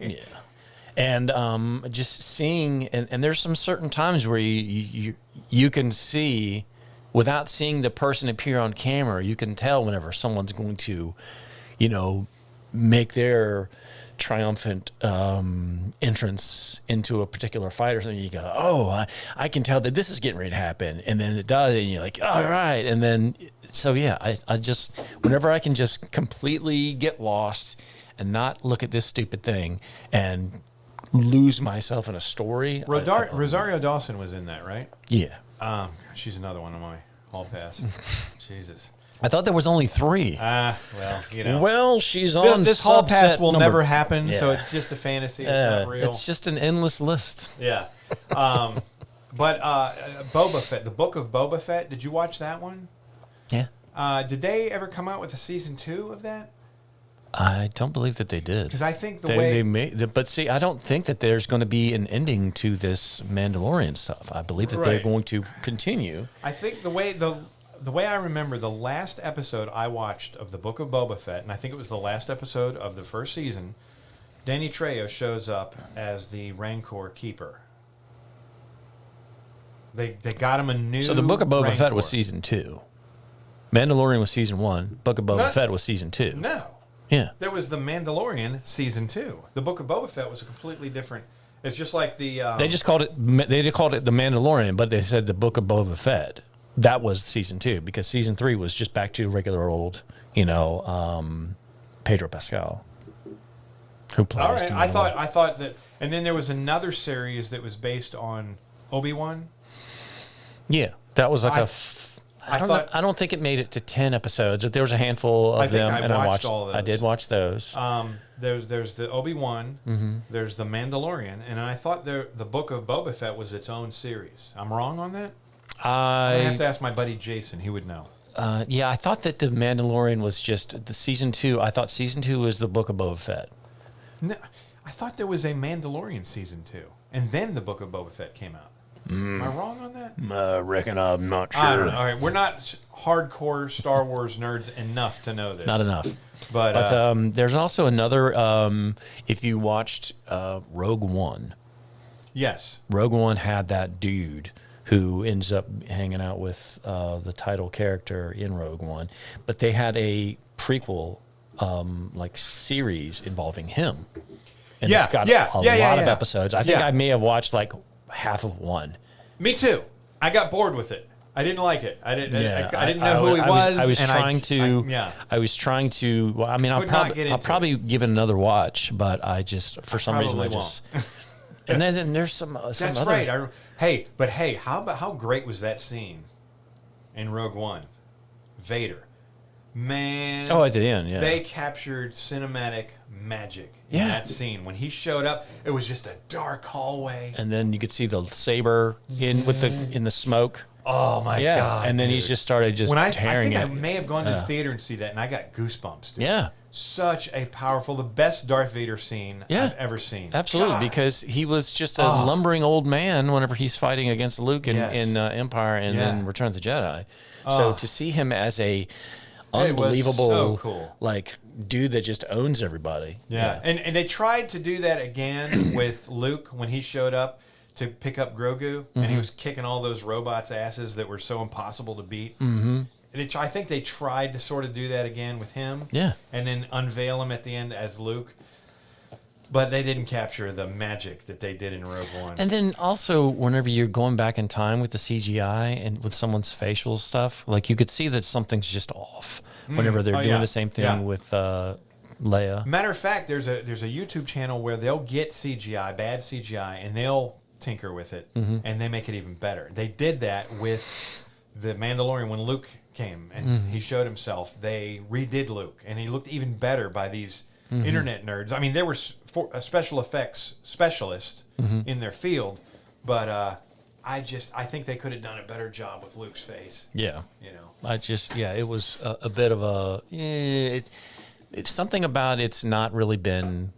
yeah. And just seeing, and there's some certain times where you can see, without seeing the person appear on camera, you can tell whenever someone's going to, make their triumphant entrance into a particular fight or something. You go, oh, I can tell that this is getting ready to happen, and then it does, and you're like, all right, and then I just whenever I can just completely get lost and not look at this stupid thing and lose myself in a story. Rosario Dawson was in that, right? Yeah. She's another one of my hall pass. Jesus. I thought there was only 3. Well, she's on. This hall pass will number. never happen, so it's just a fantasy. It's not real. It's just an endless list. Yeah. But Boba Fett, the Book of Boba Fett. Did you watch that one? Yeah. Did they ever come out with a season 2 of that? I don't believe that they did. Because I think but see, I don't think that there's going to be an ending to this Mandalorian stuff. I believe that they're going to continue. I think the way I remember the last episode I watched of the Book of Boba Fett, and I think it was the last episode of the first season, Danny Trejo shows up as the Rancor keeper. They got him a new. So the Book of Boba Rancor. Fett was season 2. Mandalorian was season 1. Book of Boba Fett was season 2. No. Yeah. There was the Mandalorian season 2. The Book of Boba Fett was a completely different. It's just like the. They just called it the Mandalorian, but they said the Book of Boba Fett. That was season 2, because season 3 was just back to regular old, Pedro Pascal, who plays. All right, I thought that, and then there was another series that was based on Obi-Wan. Yeah, that was like I don't think it made it to 10 episodes. But there was a handful of them, and I watched all those. I did watch those. There's the Obi-Wan. There's the Mandalorian, and I thought the Book of Boba Fett was its own series. I'm wrong on that. I have to ask my buddy Jason. He would know. Yeah, I thought that the Mandalorian was just the season 2. I thought season 2 was the Book of Boba Fett. No, I thought there was a Mandalorian season 2, and then the Book of Boba Fett came out. Am I wrong on that? I reckon I'm not sure. I don't know. All right, we're not hardcore Star Wars nerds enough to know this. Not enough. But there's also another. If you watched Rogue One. Yes. Rogue One had that dude who ends up hanging out with the title character in Rogue One, but they had a prequel series involving him, and it's got a lot of episodes. I think I may have watched like half of one. Me too. I got bored with it. I didn't like it. I didn't know who he was. I was trying to. Well, I mean, I'll probably give it another watch, but I just for some reason I just. And then there's some. That's other, right. How great was that scene in Rogue One? Vader, man. Oh, at the end, yeah. They captured cinematic magic in that scene when he showed up. It was just a dark hallway, and then you could see the saber in the smoke. Oh my god! And then he just started tearing it. I may have gone to the theater and see that, and I got goosebumps. Dude. Yeah. Such a the best Darth Vader scene I've ever seen. Absolutely, God. Because he was just a lumbering old man whenever he's fighting against Luke in Empire and then Return of the Jedi. So to see him as a unbelievable, so cool. Dude that just owns everybody. Yeah. And they tried to do that again with Luke when he showed up to pick up Grogu, and he was kicking all those robots' asses that were so impossible to beat. Mm-hmm. I think they tried to sort of do that again with him. Yeah. And then unveil him at the end as Luke. But they didn't capture the magic that they did in Rogue One. And then also, whenever you're going back in time with the CGI and with someone's facial stuff, like you could see that something's just off whenever they're doing the same thing with Leia. Matter of fact, there's a YouTube channel where they'll get CGI, bad CGI, and they'll tinker with it, and they make it even better. They did that with the Mandalorian when Luke came and he showed himself. They redid Luke, and he looked even better by these internet nerds. I mean, they were a special effects specialist in their field, but I think they could have done a better job with Luke's face. Yeah. You know, it was a bit of a. It's something about it's not really been,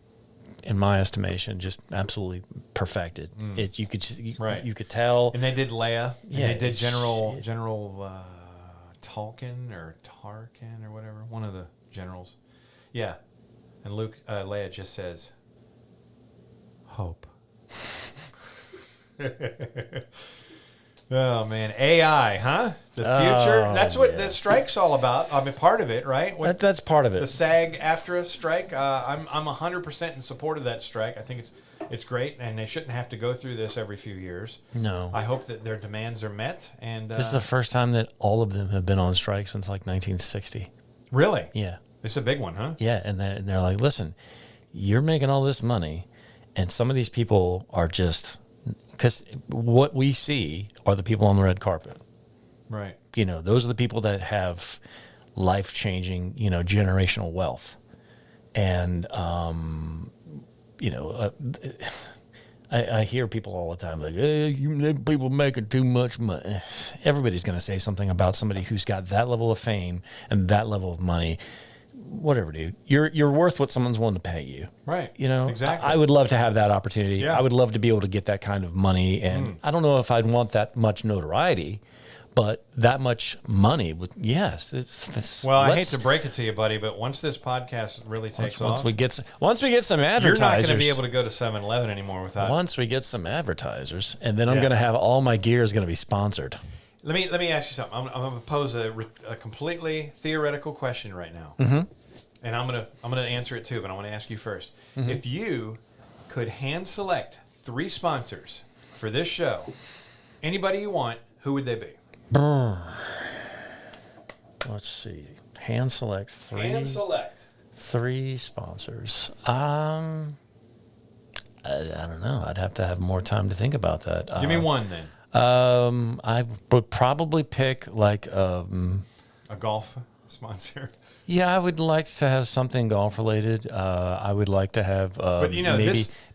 in my estimation, just absolutely perfected. You could tell. And they did Leia. Yeah, and they did General Tarkin or whatever, one of the generals. Yeah. And Leia just says, hope. Oh, man. AI, huh? The future? That's what the strike's all about. I mean, part of it, right? That's part of it. The SAG-AFTRA strike. I'm 100% in support of that strike. I think it's great, and they shouldn't have to go through this every few years. No. I hope that their demands are met. And this is the first time that all of them have been on strike since like 1960. Really? Yeah. It's a big one, huh? Yeah, and they're like, listen, you're making all this money, and some of these people are just, because what we see are the people on the red carpet. Right. You know, those are the people that have life-changing, generational wealth. And, I hear people all the time like, hey, people making too much money. Everybody's going to say something about somebody who's got that level of fame and that level of money. Whatever, dude. You're worth what someone's willing to pay you. Right. Exactly. I would love to have that opportunity. Yeah. I would love to be able to get that kind of money. And I don't know if I'd want that much notoriety, but that much money would, yes. Well, I hate to break it to you, buddy, but once this podcast really takes off. Once we get some advertisers. You're not going to be able to go to 7-Eleven anymore without. Once we get some advertisers, and then I'm going to have all my gear is going to be sponsored. Let me ask you something. I'm going to pose a completely theoretical question right now, and I'm going to answer it too. But I want to ask you first. If you could hand select 3 sponsors for this show, anybody you want, who would they be? Let's see. Hand select 3. Hand select 3 sponsors. I don't know. I'd have to have more time to think about that. Give me one then. I would probably pick like a golf sponsor. Yeah, I would like to have something golf related. I would like to have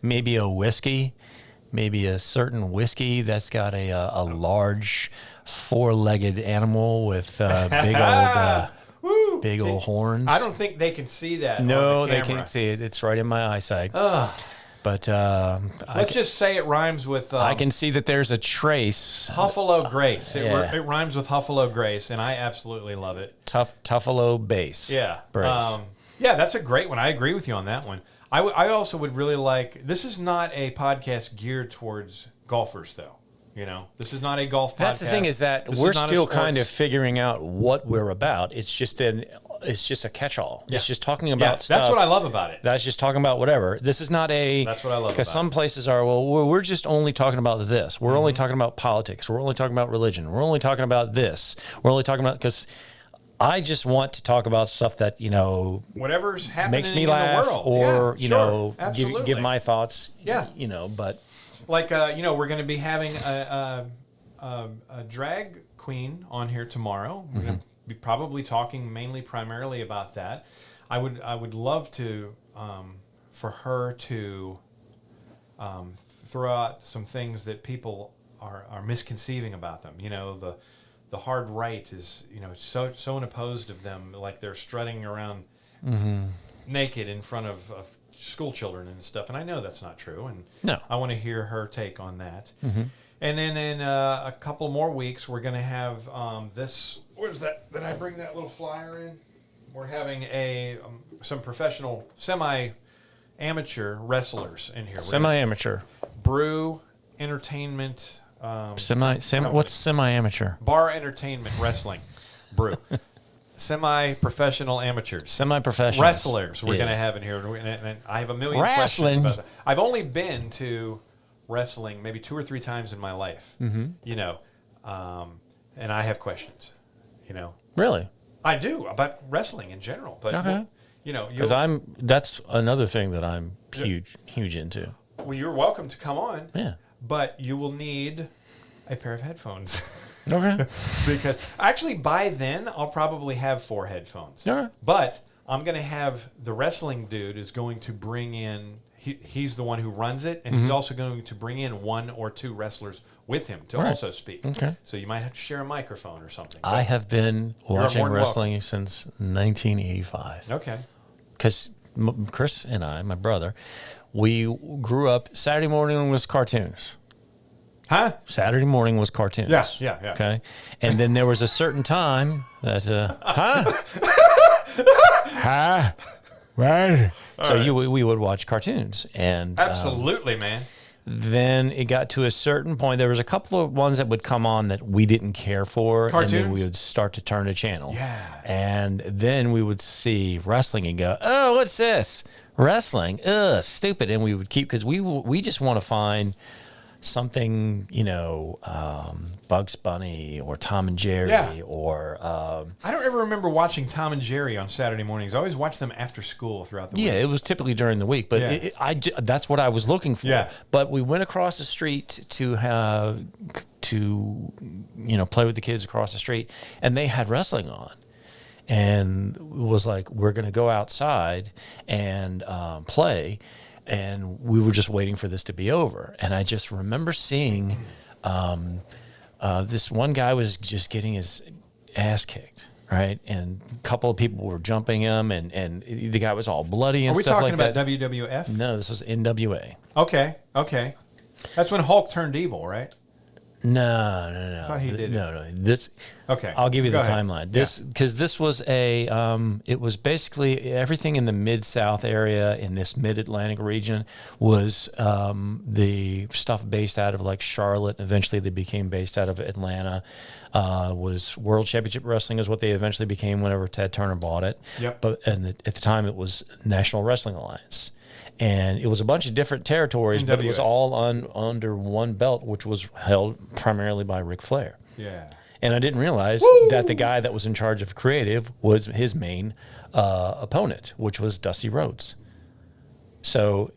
maybe a whiskey, maybe a certain whiskey that's got a large 4-legged animal with big old horns. I don't think they can see that. No, on the camera. they can't see it. It's right in my eyesight. But let's just say it rhymes with. I can see that there's a trace. Buffalo Grace. It rhymes with Buffalo Grace, and I absolutely love it. Buffalo base. Yeah. Brace. That's a great one. I agree with you on that one. I also would really like. This is not a podcast geared towards golfers, though. This is not a golf podcast. That's the thing is that we're still kind of figuring out what we're about. It's just a catch-all. Yeah. It's just talking about stuff. That's what I love about it. That's just talking about whatever. This is not a... That's what I love about it. Because some places are, we're just only talking about this. We're only talking about politics. We're only talking about religion. We're only talking about this. We're only talking about... Because I just want to talk about stuff that, whatever's happening makes me in laugh the world. or, give my thoughts. Yeah. But... Like, we're going to be having a drag queen on here tomorrow. We're going to be probably talking primarily about that. I would love to, for her to throw out some things that people are misconceiving about them. The hard right is, so unopposed of them, like they're strutting around naked in front of school children and stuff, and I know that's not true, and no. I want to hear her take on that. And then in a couple more weeks, we're going to have this. What is that? Did I bring that little flyer in? We're having some professional, semi-amateur wrestlers in here. Semi-amateur. Brew Entertainment. What's semi-amateur? Bar Entertainment Wrestling. brew. Semi-professional amateurs. Semi-professional. Wrestlers we're going to have in here. And I have a million questions about that. I've only been to wrestling maybe 2 or 3 times in my life, you know, and I have questions, you know. Really? I do, about wrestling in general. But, you know. Because that's another thing that I'm huge into. Well, you're welcome to come on. Yeah. But you will need a pair of headphones. Okay. Because actually by then I'll probably have 4 headphones. All right. But I'm going to have the wrestling dude is going to bring in, he's the one who runs it, and he's also going to bring in 1 or 2 wrestlers with him to also speak. Okay. So you might have to share a microphone or something. I have been watching wrestling since 1985. Okay. Because Chris and I, my brother, we grew up, Saturday morning was cartoons. Huh? Saturday morning was cartoons. Yeah. Okay. And then there was a certain time that, Right. So we would watch cartoons. And absolutely, man. Then it got to a certain point. There was a couple of ones that would come on that we didn't care for. Cartoons? And then we would start to turn the channel. Yeah. And then we would see wrestling and go, oh, what's this? Wrestling. Ugh, stupid. And we would keep, because we just want to find something, you know, Bugs Bunny or Tom and Jerry or... I don't ever remember watching Tom and Jerry on Saturday mornings. I always watched them after school throughout the week. Yeah, it was typically during the week, but that's what I was looking for. Yeah. But we went across the street to play with the kids across the street, and they had wrestling on. And it was like, we're going to go outside and play. And we were just waiting for this to be over. And I just remember seeing this one guy was just getting his ass kicked, right? And a couple of people were jumping him, and the guy was all bloody and stuff like that. Are we talking about WWF? No, this was NWA. Okay. That's when Hulk turned evil, right? No. I thought he did. No. This. Okay. I'll give you the ahead. timeline. This was a. It was basically everything in the Mid-South area, in this Mid-Atlantic region, was the stuff based out of like Charlotte. Eventually, they became based out of Atlanta. Was World Championship Wrestling is what they eventually became whenever Ted Turner bought it. Yep. But at the time, it was National Wrestling Alliance. And it was a bunch of different territories, but it was all under one belt, which was held primarily by Ric Flair. Yeah. And I didn't realize that the guy that was in charge of creative was his main opponent, which was Dusty Rhodes. So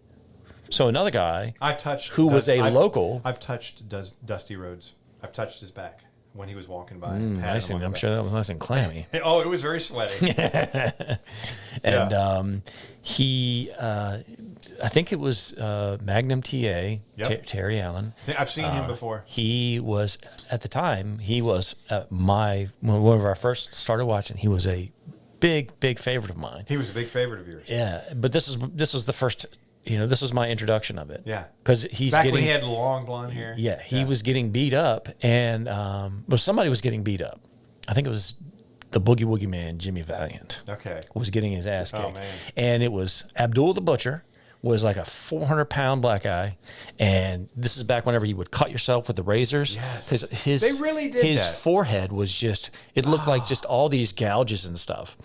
another guy was a local. I've touched Dusty Rhodes. I've touched his back when he was walking by. Nice, I'm sure that was nice and clammy. Oh, it was very sweaty. And he, I think it was Magnum TA, Terry Allen. I've seen him before. He was, at the time, one of our first started watching, he was a big favorite of mine. He was a big favorite of yours. Yeah, but this was the first, this was my introduction of it. Yeah. Because when he had long blonde hair. Yeah, he was getting beat up, and somebody was getting beat up. I think it was the Boogie Woogie Man, Jimmy Valiant. Okay. Was getting his ass kicked. Oh, man. And it was Abdul the Butcher, was like a 400-pound black guy, and this is back whenever you would cut yourself with the razors. Yes. They really did his that. forehead was just, it looked like just all these gouges and stuff.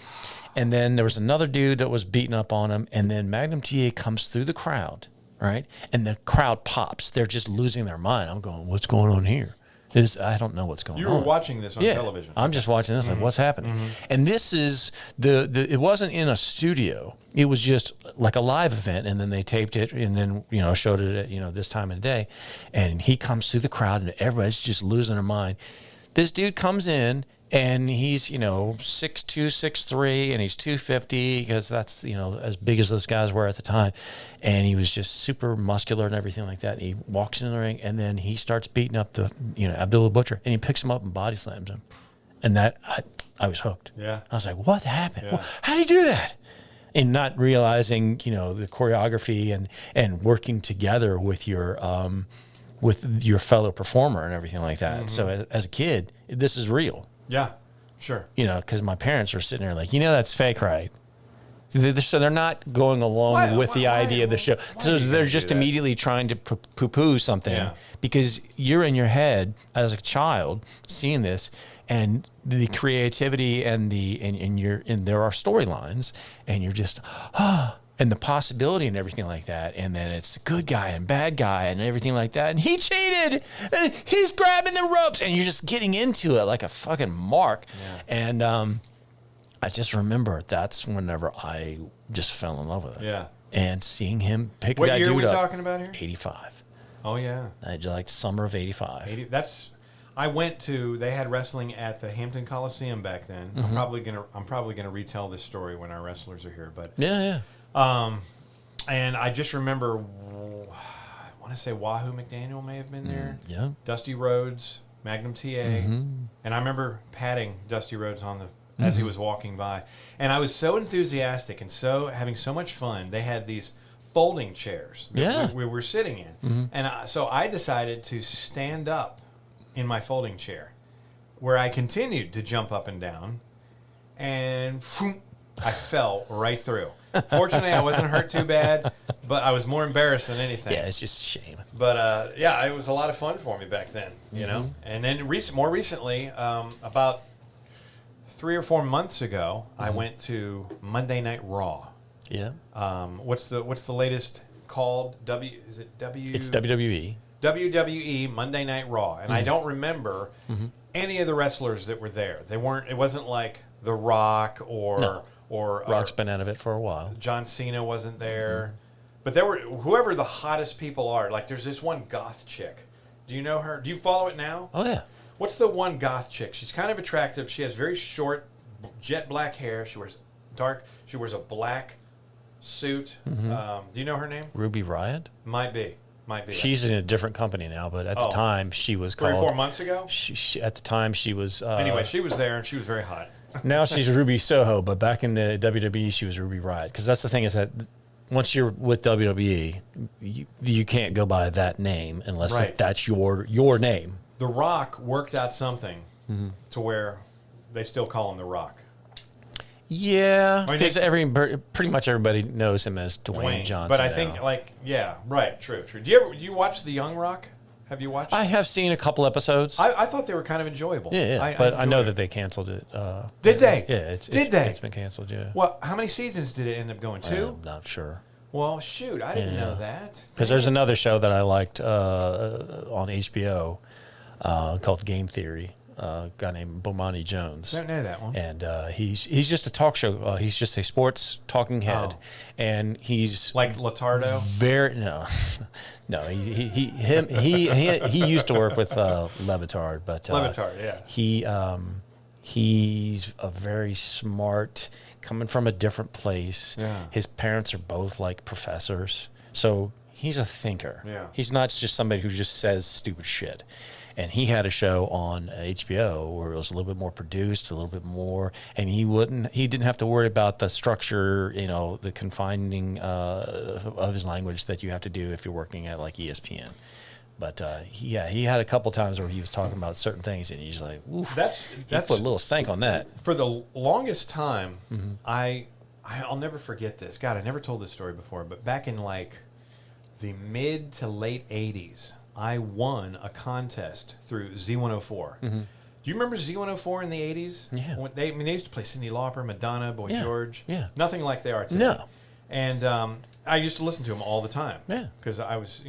And then there was another dude that was beating up on him, and then Magnum TA comes through the crowd, right? And the crowd pops. They're just losing their mind. I'm going, what's going on here? I don't know what's going on. You were watching this on television. I'm just watching this, like, what's happening? And this is it wasn't in a studio. It was just like a live event, and then they taped it, and then, showed it at, this time of the day. And he comes through the crowd, and everybody's just losing their mind. This dude comes in, and he's, 6'2", 6'3", and he's 250, because that's, as big as those guys were at the time. And he was just super muscular and everything like that. And he walks in the ring, and then he starts beating up the, Abdullah Butcher, and he picks him up and body slams him. And that, I was hooked. Yeah. I was like, what happened? Yeah. How did he do that? And not realizing, the choreography and working together with your fellow performer and everything like that. So as a kid, this is real. Yeah, sure. Because my parents are sitting there like, that's fake, right? So they're not going along with the idea of the show. So they're just immediately trying to poo-poo something because you're in your head as a child seeing this, and the creativity and there are storylines, and you're just and the possibility and everything like that, and then it's good guy and bad guy and everything like that, and he cheated and he's grabbing the ropes, and you're just getting into it like a fucking mark. And I just remember that's whenever I just fell in love with it. Yeah. And seeing him pick what that year dude are we up, talking about here? 85. Oh yeah, Like summer of 85. I went to. They had wrestling at the Hampton Coliseum back then. I'm probably gonna retell this story when our wrestlers are here. But Yeah. and I just remember, I want to say Wahoo McDaniel may have been there. Yeah. Dusty Rhodes, Magnum TA, and I remember patting Dusty Rhodes on the as he was walking by, and I was so enthusiastic and so having so much fun. They had these folding chairs that we were sitting in, and so I decided to stand up in my folding chair, where I continued to jump up and down, and I fell right through. Fortunately, I wasn't hurt too bad, but I was more embarrassed than anything. Yeah, it's just a shame. But yeah, it was a lot of fun for me back then, you know. And then more recently, about 3 or 4 months ago, I went to Monday Night Raw. Yeah. What's the latest called? Is it W? It's WWE. WWE Monday Night Raw, and I don't remember any of the wrestlers that were there. They weren't. It wasn't like The Rock or Rock's been out of it for a while. John Cena wasn't there, but there were whoever the hottest people are. Like there's this one goth chick. Do you know her? Do you follow it now? Oh yeah. What's the one goth chick? She's kind of attractive. She has very short, jet black hair. She wears She wears a black suit. Do you know her name? Ruby Riott? Might be. She's in a different company now, but at the time she was 3 or called. 4 months ago. At the time she was. Anyway, she was there and she was very hot. Now she's Ruby Soho, but back in the WWE she was Ruby Riott. Because that's the thing is that once you're with WWE, you can't go by that name unless that's your name. The Rock worked out something to where they still call him The Rock. Yeah, because pretty much everybody knows him as Dwayne Johnson. But I think, true. Do you watch The Young Rock? Have you watched it? I have seen a couple episodes. I thought they were kind of enjoyable. Yeah, but I know that they canceled it. Did they? Yeah. Did they? It's been canceled, yeah. Well, how many seasons did it end up going? 2? I'm not sure. Well, shoot, I didn't know that. Because there's another show that I liked on HBO called Game Theory. A guy named Bomani Jones. Don't know that one. And he's just a talk show. He's just a sports talking head, and he's like Latardo. No. He used to work with Levitard, but Levitard, yeah. He's a very smart, coming from a different place. Yeah. His parents are both like professors, so he's a thinker. Yeah. He's not just somebody who just says stupid shit. And he had a show on HBO where it was a little bit more produced, a little bit more, and he didn't have to worry about the structure, the confining of his language that you have to do if you're working at like ESPN. But he had a couple times where he was talking about certain things, and he's like, "Oof!" He put a little stank on that. For the longest time, I'll never forget this. God, I never told this story before, but back in like the mid to late '80s. I won a contest through Z104. Do you remember Z104 in the 80s? Yeah. They used to play Cyndi Lauper, Madonna, Boy George. Yeah. Nothing like they are today. No. And I used to listen to them all the time. Yeah. Because I was,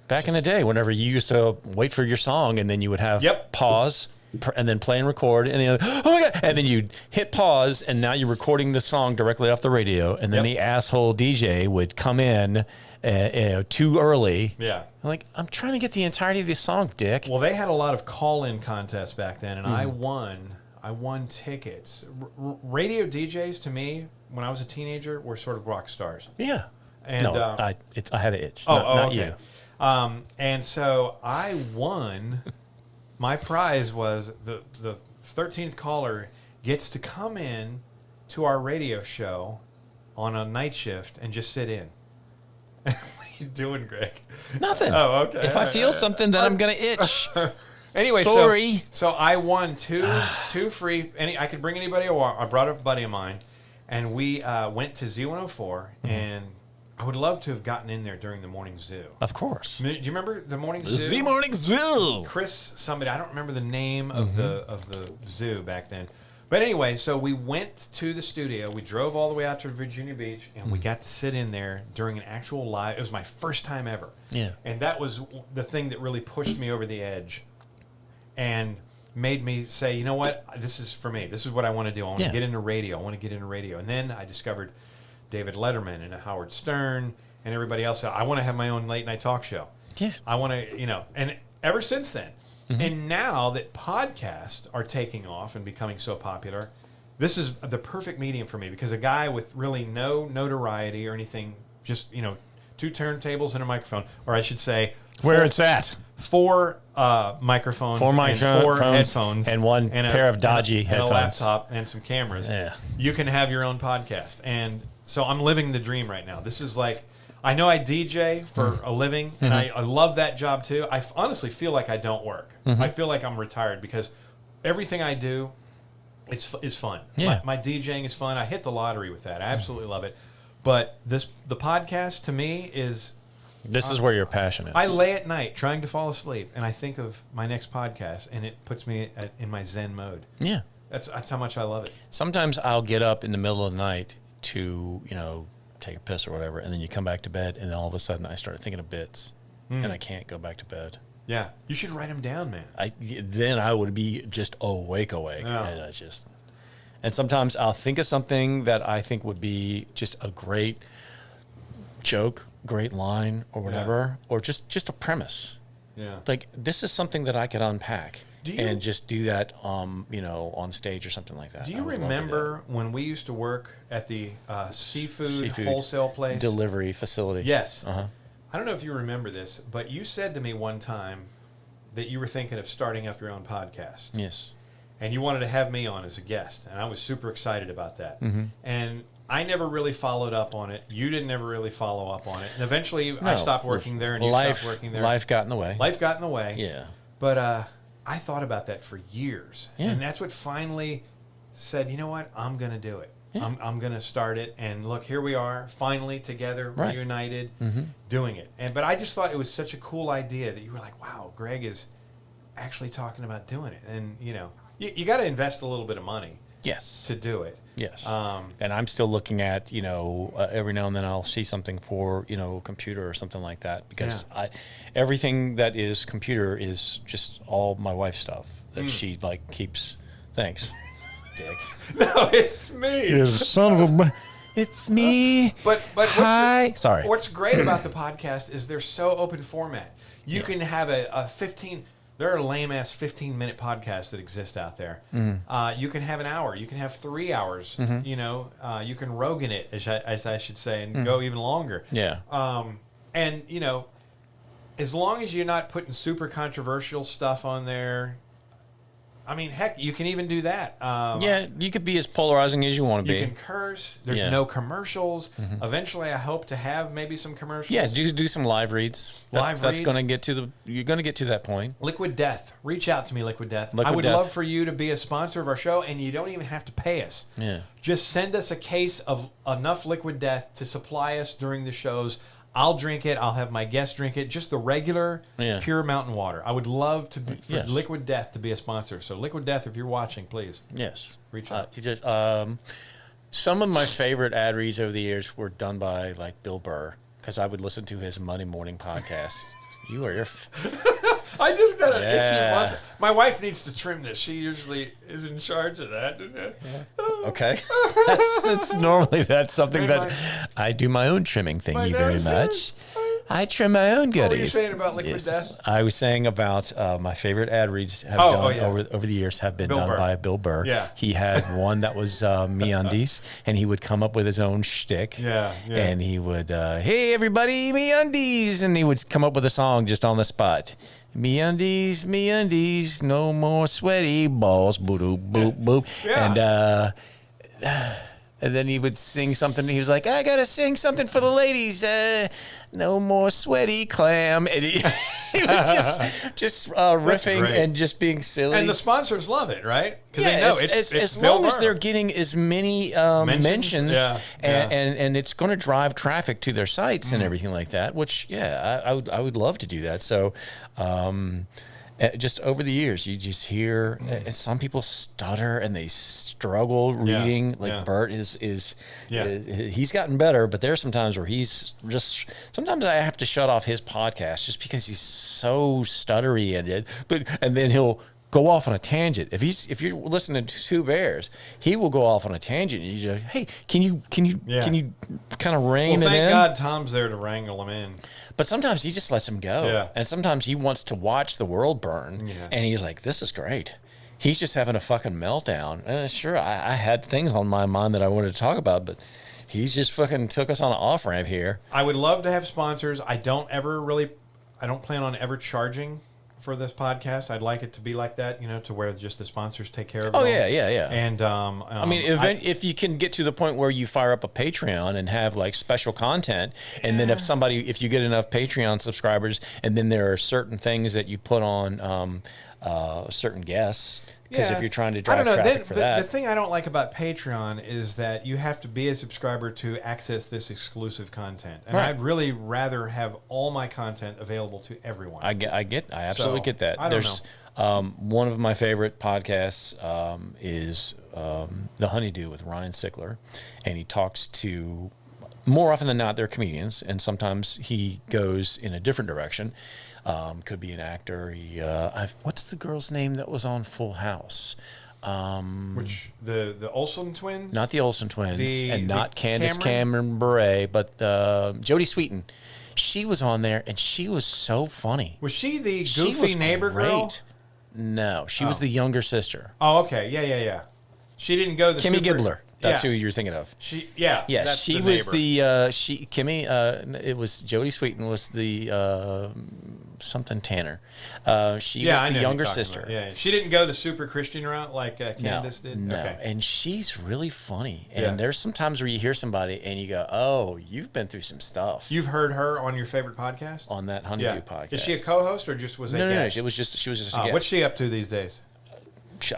Back in the day, whenever you used to wait for your song and then you would have pause and then play and record and then, oh my God, and then you'd hit pause and now you're recording the song directly off the radio and then the asshole DJ would come in too early. Yeah. I'm like, I'm trying to get the entirety of this song, dick. Well, they had a lot of call-in contests back then, and I won tickets. Radio DJs, to me, when I was a teenager, were sort of rock stars. Yeah. And, I had an itch. Not okay. You. And so I won. My prize was the 13th caller gets to come in to our radio show on a night shift and just sit in. What are you doing, Greg? Nothing. Oh, okay. If I feel something, then I'm going to itch. Anyway, sorry. So I won two free. I could bring anybody I want. I brought a buddy of mine, and we went to Z104, and I would love to have gotten in there during the morning zoo. Of course. Do you remember the morning zoo? The morning zoo. Chris, somebody, I don't remember the name of the zoo back then. But anyway, so we went to the studio. We drove all the way out to Virginia Beach, and we got to sit in there during an actual live. It was my first time ever. Yeah. And that was the thing that really pushed me over the edge and made me say, you know what? This is for me. This is what I want to do. I want to get into radio. I want to get into radio. And then I discovered David Letterman and Howard Stern and everybody else. I want to have my own late night talk show. Yeah. I want to, and ever since then. And now that podcasts are taking off and becoming so popular, this is the perfect medium for me because a guy with really no notoriety or anything, just, 2 turntables and a microphone, or I should say... Where it's at. 4 microphones, 4 and 4 headphones. And one pair of dodgy headphones. And a laptop and some cameras. Yeah. You can have your own podcast. And so I'm living the dream right now. This is like... I know I DJ for a living, and I love that job too. I honestly feel like I don't work. I feel like I'm retired because everything I do is fun. Yeah. My DJing is fun. I hit the lottery with that. I absolutely love it. But the podcast to me is... This is where your passion is. I lay at night trying to fall asleep, and I think of my next podcast, and it puts me in my Zen mode. Yeah. That's how much I love it. Sometimes I'll get up in the middle of the night to, take a piss or whatever, and then you come back to bed, and then all of a sudden I start thinking of bits, and I can't go back to bed. Yeah, you should write them down, man. Then I would be just awake, Yeah. And sometimes I'll think of something that I think would be just a great joke, great line, or whatever, or just a premise. Yeah, like this is something that I could unpack. And just do that, on stage or something like that. Do you remember when we used to work at the seafood wholesale place? Delivery facility. Yes. I don't know if you remember this, but you said to me one time that you were thinking of starting up your own podcast. Yes. And you wanted to have me on as a guest, and I was super excited about that. And I never really followed up on it. You didn't ever really follow up on it. And eventually I stopped working there, and you stopped working there. Life got in the way. Life got in the way. Yeah. But I thought about that for years. Yeah. And that's what finally said, you know what? I'm going to do it. Yeah. I'm going to start it. And look, here we are, finally together, reunited, doing it. But I just thought it was such a cool idea that you were like, wow, Greg is actually talking about doing it. And, you got to invest a little bit of money. Yes. To do it. Yes. And I'm still looking at, every now and then I'll see something for, computer or something like that because everything that is computer is just all my wife's stuff that she keeps. Thanks, Dick. No, it's me. You're a son of a... It's me. But hi. Sorry. What's great about the podcast is they're so open format. You can have a 15... There are lame-ass 15-minute podcasts that exist out there. You can have an hour. You can have 3 hours. You can Rogan it, as I should say, and go even longer. Yeah. And, as long as you're not putting super controversial stuff on there, I mean, heck, you can even do that. You could be as polarizing as you want to be. You can curse. There's no commercials. Eventually, I hope to have maybe some commercials. Yeah, do some live reads. That's going to get to you're going to get to that point. Liquid Death. Reach out to me, Liquid Death. I would love for you to be a sponsor of our show, and you don't even have to pay us. Yeah. Just send us a case of enough Liquid Death to supply us during the shows. I'll drink it. I'll have my guests drink it. Just the regular, pure mountain water. I would love for Liquid Death to be a sponsor. So Liquid Death, if you're watching, please. Yes. Reach out. Some of my favorite ad reads over the years were done by Bill Burr because I would listen to his Monday morning podcast. You are your... I just got an itchy muscle. My wife needs to trim this. She usually is in charge of that. Okay. That's something that I do my own trimming. Thank you very much. I trim my own goodies. What were you saying about Liquid Death? I was saying about my favorite ad reads have over the years have been done by Bill Burr. Yeah. He had one that was MeUndies, and he would come up with his own shtick. Yeah. And he would, hey, everybody, MeUndies. And he would come up with a song just on the spot. MeUndies, no more sweaty balls. Boop, boop, boop. Yeah. And And then he would sing something. He was like, I got to sing something for the ladies. No more sweaty clam. And he was just riffing and just being silly. And the sponsors love it, right? Because they know it's as Bill long as Burr. they're getting as many mentions and it's going to drive traffic to their sites and everything like that, which, I would love to do that. So just over the years, you just hear some people stutter and they struggle reading. Bert is he's gotten better, but there's some times where he's just. Sometimes I have to shut off his podcast just because he's so stuttery in it. And then he'll go off on a tangent. If you're listening to Two Bears, he will go off on a tangent. And you just, hey, can you kind of rein it in? Thank God Tom's there to wrangle him in. But sometimes he just lets him go. Yeah. And sometimes he wants to watch the world burn. Yeah. And he's like, this is great. He's just having a fucking meltdown. Sure, I had things on my mind that I wanted to talk about, but he's just fucking took us on an off-ramp here. I would love to have sponsors. I don't plan on ever charging for this podcast. I'd like it to be like that, to where just the sponsors take care of it. Oh, yeah. And I mean, if you can get to the point where you fire up a Patreon and have like special content, and then if you get enough Patreon subscribers, and then there are certain things that you put on certain guests. Because if you're trying to drive traffic for that. The thing I don't like about Patreon is that you have to be a subscriber to access this exclusive content. And I'd really rather have all my content available to everyone. I absolutely get that. There's one of my favorite podcasts is The Honeydew with Ryan Sickler. And he talks to, more often than not, they're comedians. And sometimes he goes in a different direction. Could be an actor. What's the girl's name that was on Full House? Which the Olsen twins? Not the Olsen twins, and not Candace Cameron Bure, but Jodie Sweetin. She was on there, and she was so funny. Was she the goofy neighbor girl? No, she was the younger sister. Oh, okay, yeah. She didn't go the Kimmy Gibbler. That's who you're thinking of. She was Kimmy. It was Jodie Sweetin was the something Tanner. She was the younger sister. Yeah, she didn't go the super Christian route like Candace did. No, okay. And she's really funny. And there's some times where you hear somebody and you go, "Oh, you've been through some stuff." You've heard her on your favorite podcast? On that Honeydew podcast. Is she a co-host or just was a guest? No. She was just a guest. What's she up to these days?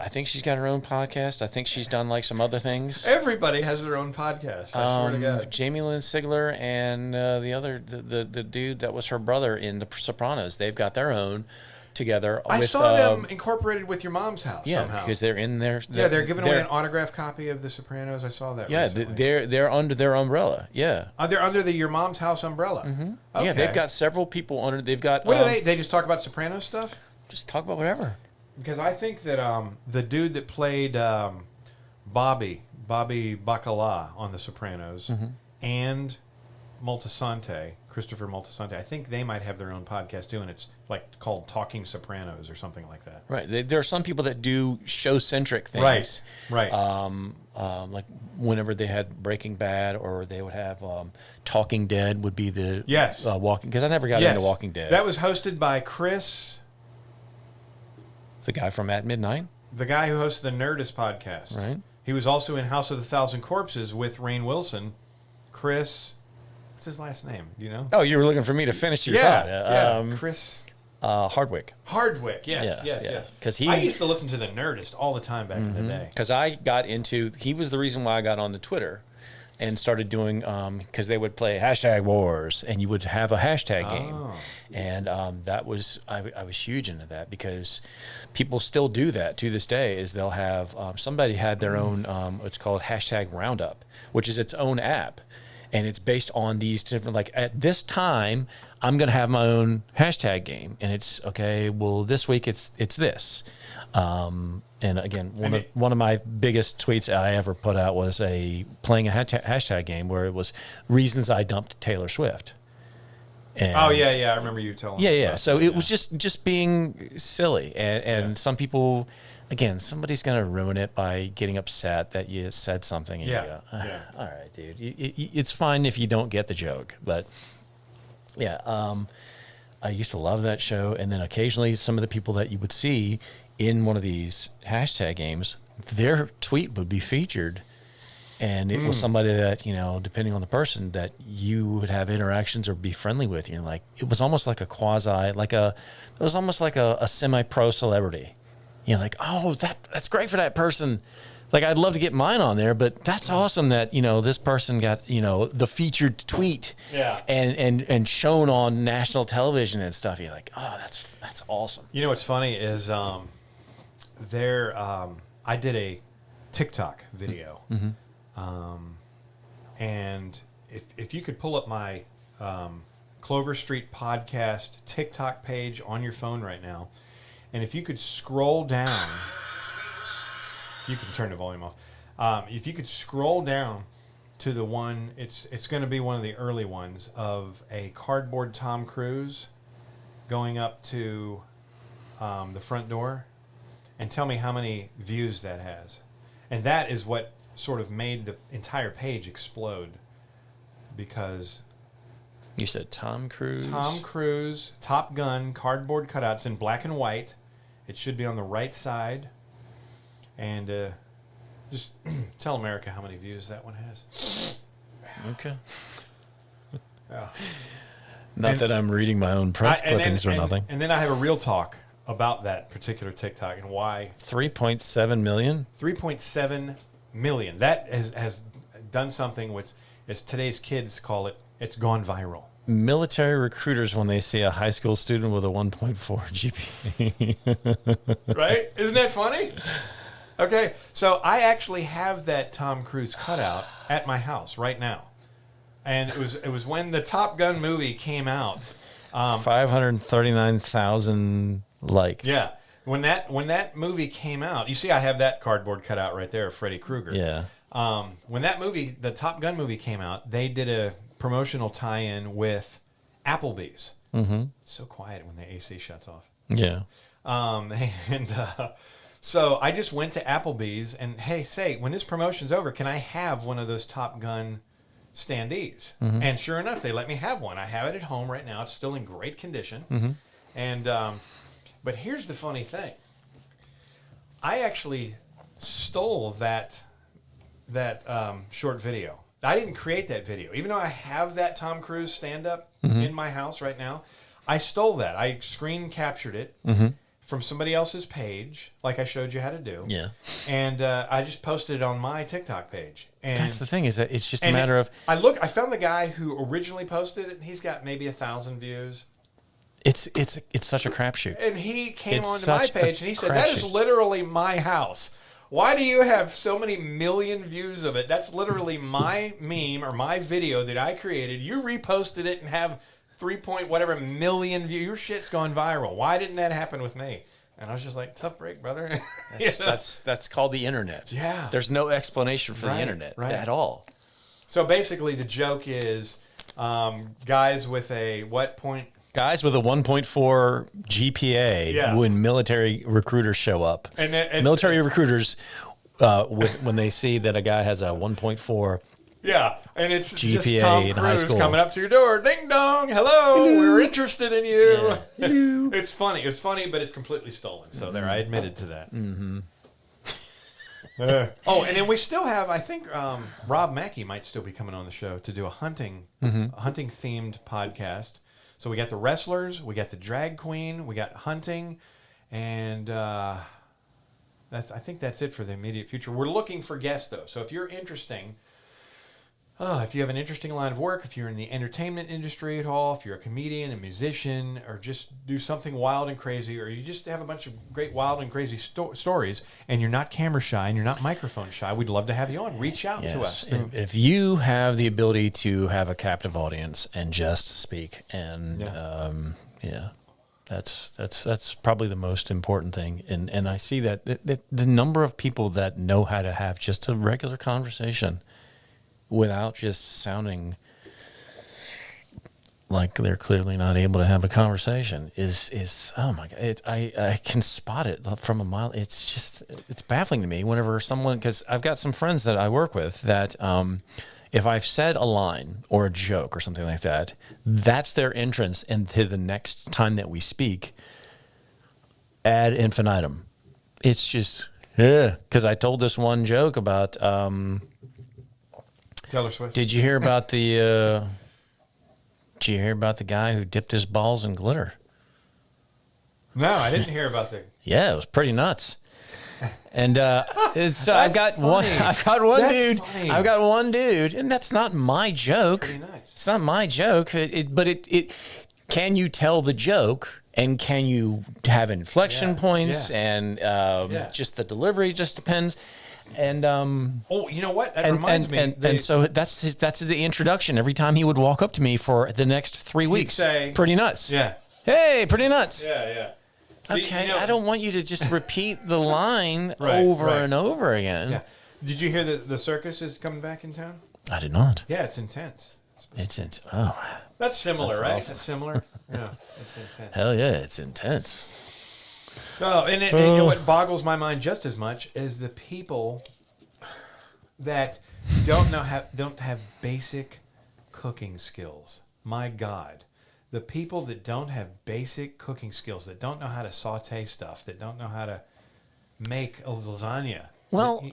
I think she's got her own podcast. I think she's done like some other things. Everybody has their own podcast. I swear to God. Jamie Lynn Sigler and the dude that was her brother in The Sopranos. They've got their own together. I saw them incorporated with your mom's house. somehow. Because they're in there. They're giving away an autographed copy of The Sopranos. I saw that. Yeah, recently. they're under their umbrella. Yeah, they're under your mom's house umbrella. Mm-hmm. Okay. Yeah, they've got several people under. They've got. What do they? They just talk about Sopranos stuff. Just talk about whatever. Because I think that the dude that played Bobby Bacala on The Sopranos, and Christopher Moltisanti, I think they might have their own podcast too, and it's like called Talking Sopranos or something like that. Right. There are some people that do show-centric things. Right. Like whenever they had Breaking Bad, or they would have Talking Dead would be the Walking, because I never got into Walking Dead. That was hosted by Chris. The guy from At Midnight? The guy who hosts the Nerdist podcast. Right. He was also in House of the Thousand Corpses with Rainn Wilson. Chris, what's his last name? Do you know? Oh, you were looking for me to finish your thought. Yeah, Chris. Hardwick. Yes. Because I used to listen to the Nerdist all the time back in the day. Because I got into, he was the reason why I got on the Twitter and started doing, because they would play #wars, and you would have a hashtag game. And that was, I was huge into that, because people still do that to this day. Is they'll have, somebody had their own, it's called #Roundup, which is its own app. And it's based on these different, like, at this time, I'm going to have my own hashtag game. And it's, okay, well, this week it's this. And again, one of my biggest tweets I ever put out was playing a hashtag game where it was reasons I dumped Taylor Swift. And I remember you telling me. Yeah. So it was just being silly. And some people, again, somebody's going to ruin it by getting upset that you said something. And you go, all right, dude. It's fine if you don't get the joke. But, I used to love that show. And then occasionally some of the people that you would see in one of these hashtag games, their tweet would be featured And it was somebody that, depending on the person, that you would have interactions or be friendly with. You're like, it was almost like a it was almost like a semi-pro celebrity. You're like, oh, that's great for that person. Like, I'd love to get mine on there, but that's awesome that, this person got, the featured tweet and shown on national television and stuff. You're like, oh, that's awesome. You know what's funny is I did a TikTok video. Mm-hmm. And if you could pull up my Clover Street podcast TikTok page on your phone right now, and if you could scroll down, you can turn the volume off. If you could scroll down to the one, it's going to be one of the early ones of a cardboard Tom Cruise going up to the front door, and tell me how many views that has. And that is what sort of made the entire page explode, because you said Tom Cruise, Top Gun, cardboard cutouts in black and white. It should be on the right side, and just tell America how many views that one has. Okay. Yeah. Not that I'm reading my own press clippings or nothing. And then I have a real talk about that particular TikTok and why 3.7 million. 3.7 million. That has done something which, as today's kids call it, it's gone viral. Military recruiters, when they see a high school student with a 1.4 GPA. Right? Isn't that funny? Okay, so I actually have that Tom Cruise cutout at my house right now. And it was when the Top Gun movie came out. 539,000 likes. Yeah. When that movie came out, you see I have that cardboard cutout right there of Freddy Krueger. Yeah. When that movie, the Top Gun movie came out, they did a promotional tie-in with Applebee's. Mm-hmm. It's so quiet when the AC shuts off. Yeah. So I just went to Applebee's and, hey, when this promotion's over, can I have one of those Top Gun standees? Mm-hmm. And sure enough, they let me have one. I have it at home right now. It's still in great condition. Mm-hmm. And but here's the funny thing. I actually stole that short video. I didn't create that video. Even though I have that Tom Cruise stand-up in my house right now, I stole that. I screen captured it from somebody else's page, like I showed you how to do. Yeah. And I just posted it on my TikTok page. And that's the thing, is that it's just a matter of... I found the guy who originally posted it, and he's got maybe 1,000 views. It's such a crapshoot. And he came onto my page, and he said, that is literally my house. Why do you have so many million views of it? That's literally my meme or my video that I created. You reposted it and have 3.whatever million views. Your shit's gone viral. Why didn't that happen with me? And I was just like, tough break, brother. That's called the internet. Yeah. There's no explanation for the internet at all. So basically the joke is guys with a what point? Guys with a 1.4 GPA when military recruiters show up. And military recruiters, when they see that a guy has a 1.4 and it's GPA just Tom Cruise coming up to your door. Ding dong, hello. We're interested in you. Yeah. Hello. It's funny, but it's completely stolen. So there, I admitted to that. Mm-hmm. And then we still have, I think Rob Mackey might still be coming on the show to do a hunting themed podcast. So we got the wrestlers, we got the drag queen, we got hunting, and I think that's it for the immediate future. We're looking for guests, though. So if you're if you have an interesting line of work, if you're in the entertainment industry at all, if you're a comedian, a musician, or just do something wild and crazy, or you just have a bunch of great wild and crazy stories, and you're not camera shy and you're not microphone shy, we'd love to have you on. Reach out to us. If you have the ability to have a captive audience and just speak, and that's probably the most important thing. And I see that the number of people that know how to have just a regular conversation without just sounding like they're clearly not able to have a conversation is oh my God. I can spot it from a mile. It's baffling to me whenever someone, because I've got some friends that I work with that if I've said a line or a joke or something like that, that's their entrance into the next time that we speak ad infinitum. It's just, because I told this one joke about Taylor Swift. Did you hear about the guy who dipped his balls in glitter? No, I didn't hear about the. Yeah, it was pretty nuts. And I've got funny. I've got one dude, and that's not my joke. Pretty nice. It's not my joke. But can you tell the joke, and can you have inflection points, and just the delivery just depends. And you know what? That reminds me. And so that's the introduction. Every time he would walk up to me for the next 3 weeks, say, pretty nuts. Yeah. Hey, pretty nuts. Yeah. Okay, I don't want you to just repeat the line over and over again. Yeah. Did you hear that the circus is coming back in town? I did not. Yeah, it's intense. That's similar, that's right? awesome. It's similar. Yeah, it's intense. Hell yeah, it's intense. Oh, and you know what boggles my mind just as much is the people that don't have basic cooking skills. My God. The people that don't have basic cooking skills, that don't know how to saute stuff, that don't know how to make a lasagna. Well,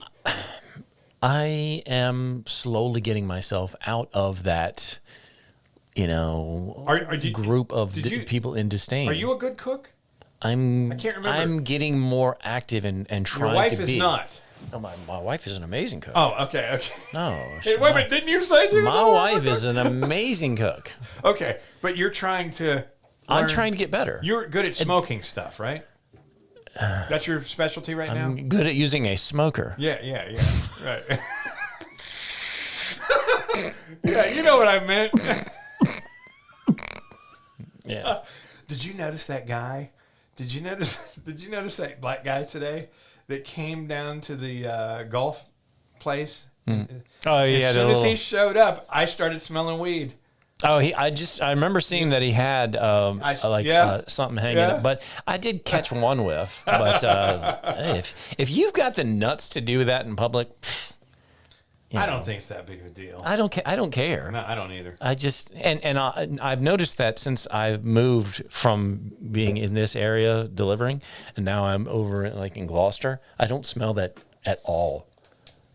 I am slowly getting myself out of that, group of people in disdain. Are you a good cook? I can't remember. I'm getting more active and trying to be. Your wife is not. No, my wife is an amazing cook. Oh, okay. No. Hey, wait a minute, didn't you say she was my wife is an amazing cook. Okay, but you're trying to I'm trying to get better. You're good at smoking stuff, right? That's your specialty right now? I'm good at using a smoker. Yeah. Right. Yeah, you know what I meant. Yeah. Did you notice that guy? Did you notice that black guy today that came down to the golf place? Oh yeah. As soon as he showed up, I started smelling weed. Oh, I remember seeing that he had something hanging up, but I did catch one whiff. But hey, if you've got the nuts to do that in public, I don't think it's that big of a deal. I don't care. No, I don't either. I just I've noticed that since I've moved from being in this area delivering, and now I'm over in Gloucester, I don't smell that at all.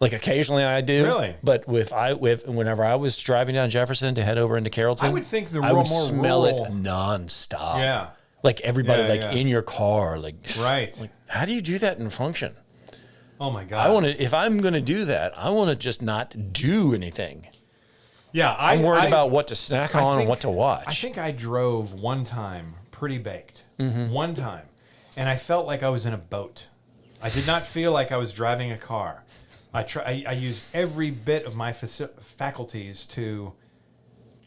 Like occasionally I do, really. But whenever I was driving down Jefferson to head over into Carrollton, I would think I would more smell rural. it nonstop. Yeah, like everybody, yeah. in your car, right. Like, how do you do that in function? Oh my God! If I'm going to do that, I want to just not do anything. Yeah, I'm worried about what to snack on and what to watch. I think I drove one time, pretty baked, Mm-hmm. one time, and I felt like I was in a boat. I did not feel like I was driving a car. I used every bit of my faculties to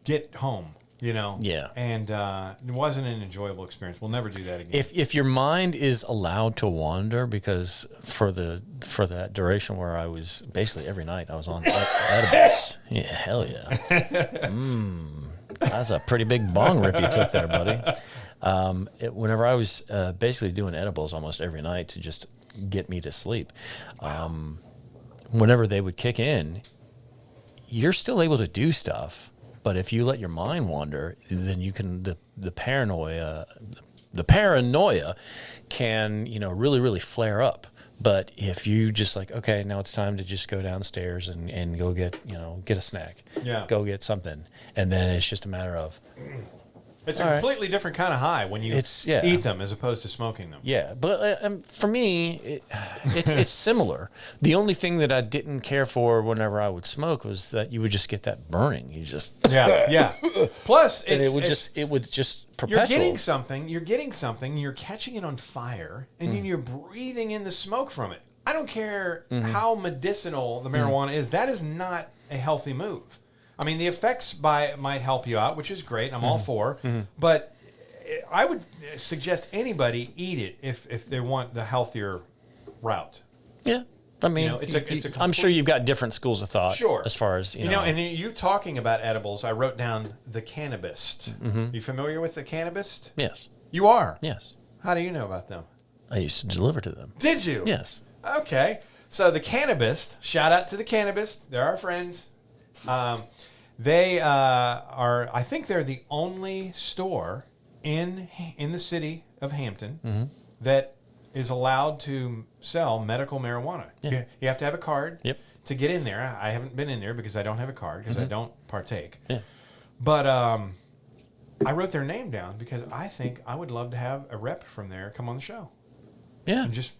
get home, Yeah. And it wasn't an enjoyable experience. We'll never do that again. If your mind is allowed to wander, because for that duration where I was basically every night I was on edibles. Yeah, hell yeah. That's a pretty big bong rip you took there, buddy. Whenever I was basically doing edibles almost every night to just get me to sleep. Whenever they would kick in, you're still able to do stuff, but if you let your mind wander, then you can the paranoia can really really flare up. But if you just okay, now it's time to just go downstairs and go get a snack, go get something, and then it's just a matter of. It's a completely different kind of high when you eat them as opposed to smoking them. Yeah, but for me, it's similar. The only thing that I didn't care for whenever I would smoke was that you would just get that burning. You just yeah. Plus, it would just perpetual. You're getting something. You're catching it on fire, and then you're breathing in the smoke from it. I don't care how medicinal the marijuana is. That is not a healthy move. I mean, the effects might help you out, which is great. I'm all for. But I would suggest anybody eat it if they want the healthier route. Yeah. I mean, I'm sure you've got different schools of thought. Sure. As far as, and you talking about edibles, I wrote down the cannabis. You familiar with the cannabis? Yes. You are? Yes. How do you know about them? I used to deliver to them. Did you? Yes. Okay. So the cannabis, shout out to the cannabis. They're our friends. They I think they're the only store in the city of Hampton that is allowed to sell medical marijuana. Yeah. You have to have a card. Yep. to get in there. I haven't been in there because I don't have a card because I don't partake. Yeah. But I wrote their name down because I think I would love to have a rep from there come on the show. Yeah. And just,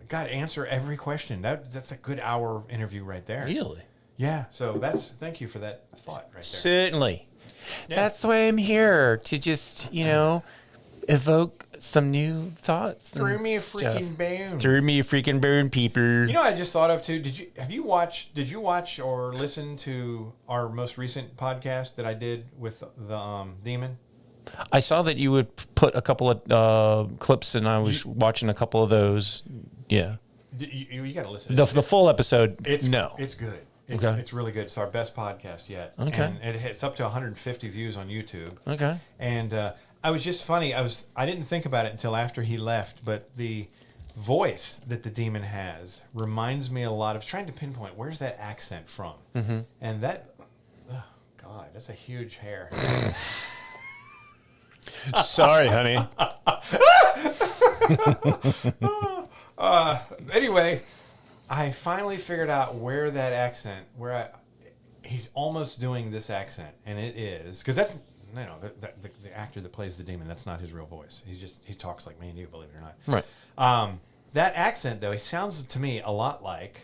God, answer every question. That's a good hour interview right there. Really? Yeah. So thank you for that thought right there. Certainly. Yeah. That's why I'm here, to just, evoke some new thoughts. Threw me a freaking bone. Threw me a freaking bone, people. You know what I just thought of too? Did you watch or listen to our most recent podcast that I did with the Demon? I saw that you would put a couple of clips, and I was watching a couple of those. Yeah. You got to listen. The full episode, It's no. It's good. It's really good. It's our best podcast yet. Okay. And it's up to 150 views on YouTube. Okay. And I was just funny. I didn't think about it until after he left, but the voice that the Demon has reminds me a lot of trying to pinpoint where's that accent from. Mm-hmm. And that, oh God, that's a huge hair. Sorry, honey. Anyway, I finally figured out where that accent, he's almost doing this accent, and it is, because that's, the actor that plays the Demon, that's not his real voice. He talks like me and you, believe it or not. Right. That accent, though, he sounds to me a lot like,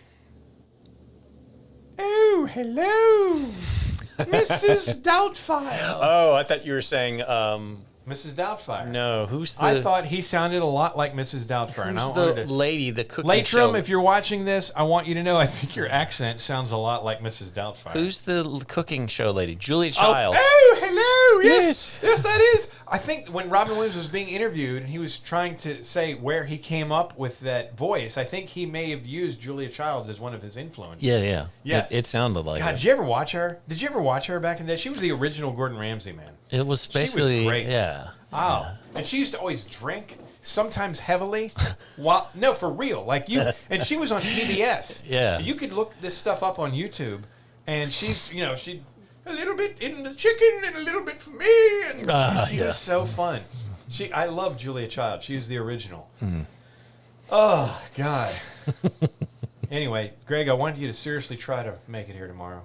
oh, hello, Mrs. Doubtfire. Oh, I thought you were saying... Mrs. Doubtfire. No, who's the... I thought he sounded a lot like Mrs. Doubtfire. Who's the lady, the cooking Latrim, show? if you're watching this, I want you to know I think your accent sounds a lot like Mrs. Doubtfire. Who's the cooking show lady? Julia Child. Oh, hello. Yes, that is. I think when Robin Williams was being interviewed and he was trying to say where he came up with that voice, I think he may have used Julia Childs as one of his influences. Yeah. Yes. It sounded like God, it. did you ever watch her? Did you ever watch her back in the day? She was the original Gordon Ramsay, man. It was basically... She was great. Yeah. Oh, yeah. And she used to always drink, sometimes heavily. No, for real. Like you, and she was on PBS. Yeah. You could look this stuff up on YouTube, and she's, she a little bit in the chicken and a little bit for me, and she was so fun. I love Julia Child. She was the original. Mm. Oh God. Anyway, Greg, I want you to seriously try to make it here tomorrow.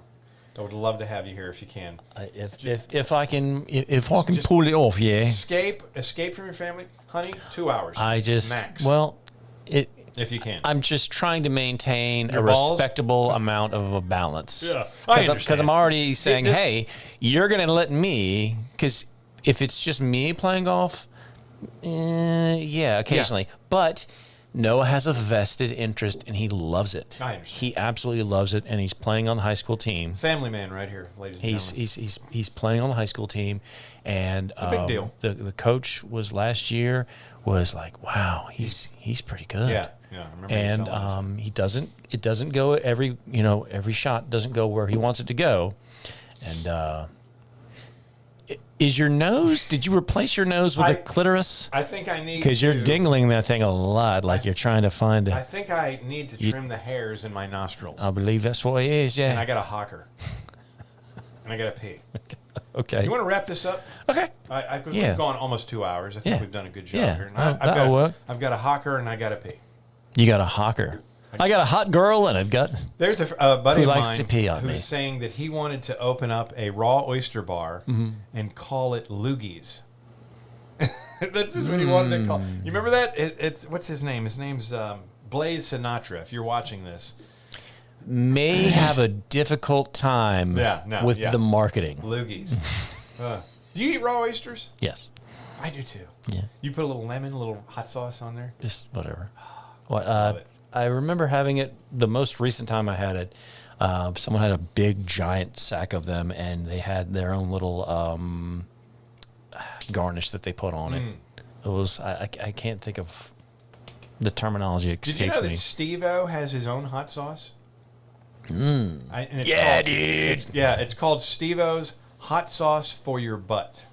I would love to have you here if you can. If I can pull it off, yeah. Escape from your family, honey. 2 hours. Max. If you can. I'm just trying to maintain your a balls? respectable amount of a balance. Yeah, I understand. Because I'm already saying, hey, you're going to let me, because if it's just me playing golf, yeah, occasionally. Yeah. But Noah has a vested interest, and he loves it. I understand. He absolutely loves it, and he's playing on the high school team. Family man right here, ladies and gentlemen. He's playing on the high school team, and it's a big deal. The coach last year was like, wow, he's pretty good. Yeah, I remember. And it doesn't go every shot doesn't go where he wants it to go, and. Is your nose? Did you replace your nose with a clitoris? I think I need because you're dingling that thing a lot, like you're trying to find it. I think I need to trim the hairs in my nostrils. I believe that's what it is. Yeah. And I got a hawker, and I got to pee. Okay. You want to wrap this up? Okay. We've gone almost 2 hours. I think we've done a good job here. That'll work. I've got a hawker, and I got to pee. You got a hawker. I got a hot girl, and I've got. There's a buddy of mine to pee on who's saying that he wanted to open up a raw oyster bar and call it Loogies. That's what he wanted to call. You remember that? It's what's his name? His name's Blaze Sinatra. If you're watching this, may have a difficult time with the marketing. Loogies. Do you eat raw oysters? Yes, I do too. Yeah. You put a little lemon, a little hot sauce on there. Just whatever. Love it. I remember having it the most recent time I had it. Someone had a big, giant sack of them, and they had their own little garnish that they put on it. It was I can't think of the terminology. Did you know that Steve-O has his own hot sauce? Dude. It's called Steve-O's Hot Sauce for Your Butt.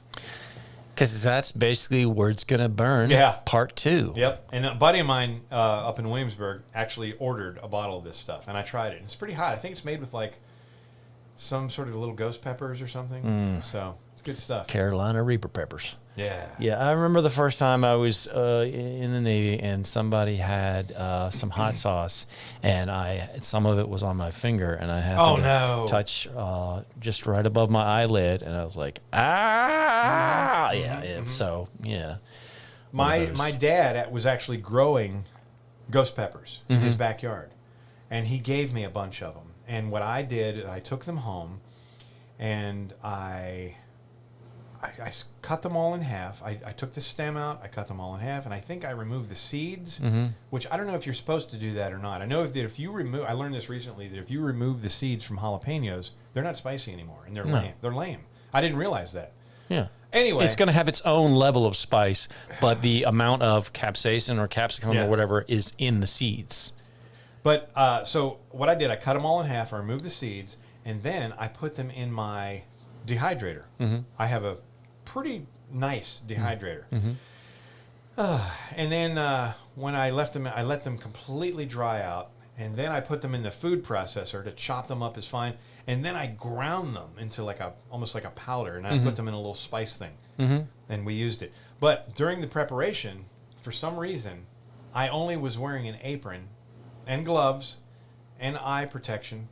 Because that's basically where it's going to burn. Yeah. Part 2. Yep. And a buddy of mine up in Williamsburg actually ordered a bottle of this stuff, and I tried it. It's pretty hot. I think it's made with like some sort of little ghost peppers or something. So it's good stuff. Carolina Reaper peppers. Yeah, I remember the first time I was in the Navy and somebody had some hot sauce, and some of it was on my finger, and I had to touch just right above my eyelid, and I was like, ah, yeah. So yeah, my dad was actually growing ghost peppers in his backyard, and he gave me a bunch of them. And what I did, I took them home, and I cut them all in half. I took the stem out. I cut them all in half, and I think I removed the seeds, which I don't know if you're supposed to do that or not. I know that if you remove, I learned this recently, that if you remove the seeds from jalapenos, they're not spicy anymore, and they're lame. They're lame. I didn't realize that. Yeah. Anyway, it's going to have its own level of spice, but the amount of capsaicin or capsicum or whatever is in the seeds. But so what I did, I cut them all in half. I removed the seeds, and then I put them in my dehydrator. I have a pretty nice dehydrator. And then when I left them, I let them completely dry out, and then I put them in the food processor to chop them up as fine, and then I ground them into almost like a powder, and I put them in a little spice thing, and we used it. But during the preparation, for some reason, I only was wearing an apron and gloves and eye protection,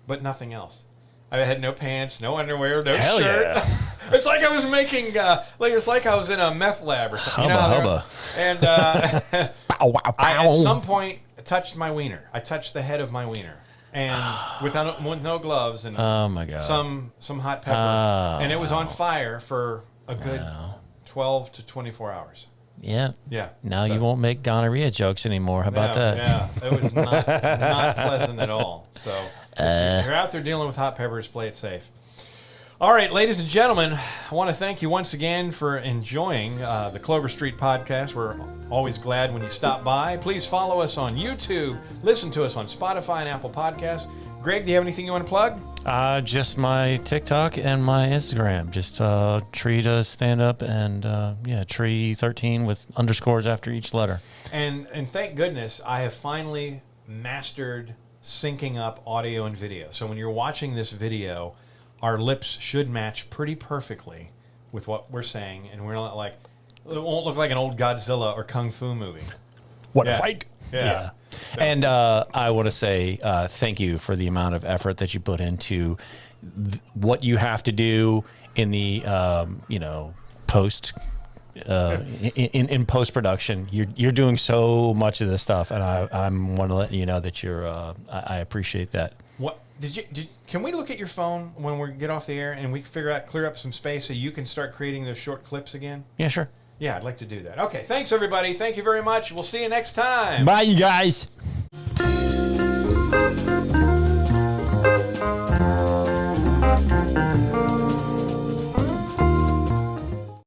but nothing else. I had no pants, no underwear, no shirt. Yeah. It's like I was making, it's like I was in a meth lab or something. Hubba. And I, at some point, touched my wiener. I touched the head of my wiener, and with no gloves and oh my God, some hot pepper, and it was on fire for a good 12 to 24 hours. Yeah. Yeah. Now you won't make gonorrhea jokes anymore. How about that? Yeah. It was not pleasant at all. So if you're out there dealing with hot peppers, play it safe. All right, ladies and gentlemen, I want to thank you once again for enjoying the Clover Street podcast. We're always glad when you stop by. Please follow us on YouTube. Listen to us on Spotify and Apple Podcasts. Greg, do you have anything you want to plug? Just my TikTok and my Instagram. Just tree to stand up and tree 13 with underscores after each letter. And thank goodness I have finally mastered syncing up audio and video. So when you're watching this video, our lips should match pretty perfectly with what we're saying, and we're not like, it won't look like an old Godzilla or Kung Fu movie. What a fight! Yeah. And I want to say thank you for the amount of effort that you put into what you have to do in the post in post production. You're doing so much of this stuff, and I'm want to let you know that I appreciate that. What can we look at your phone when we get off the air and we clear up some space so you can start creating those short clips again? Yeah, sure. Yeah, I'd like to do that. Okay, thanks everybody. Thank you very much. We'll see you next time. Bye, you guys.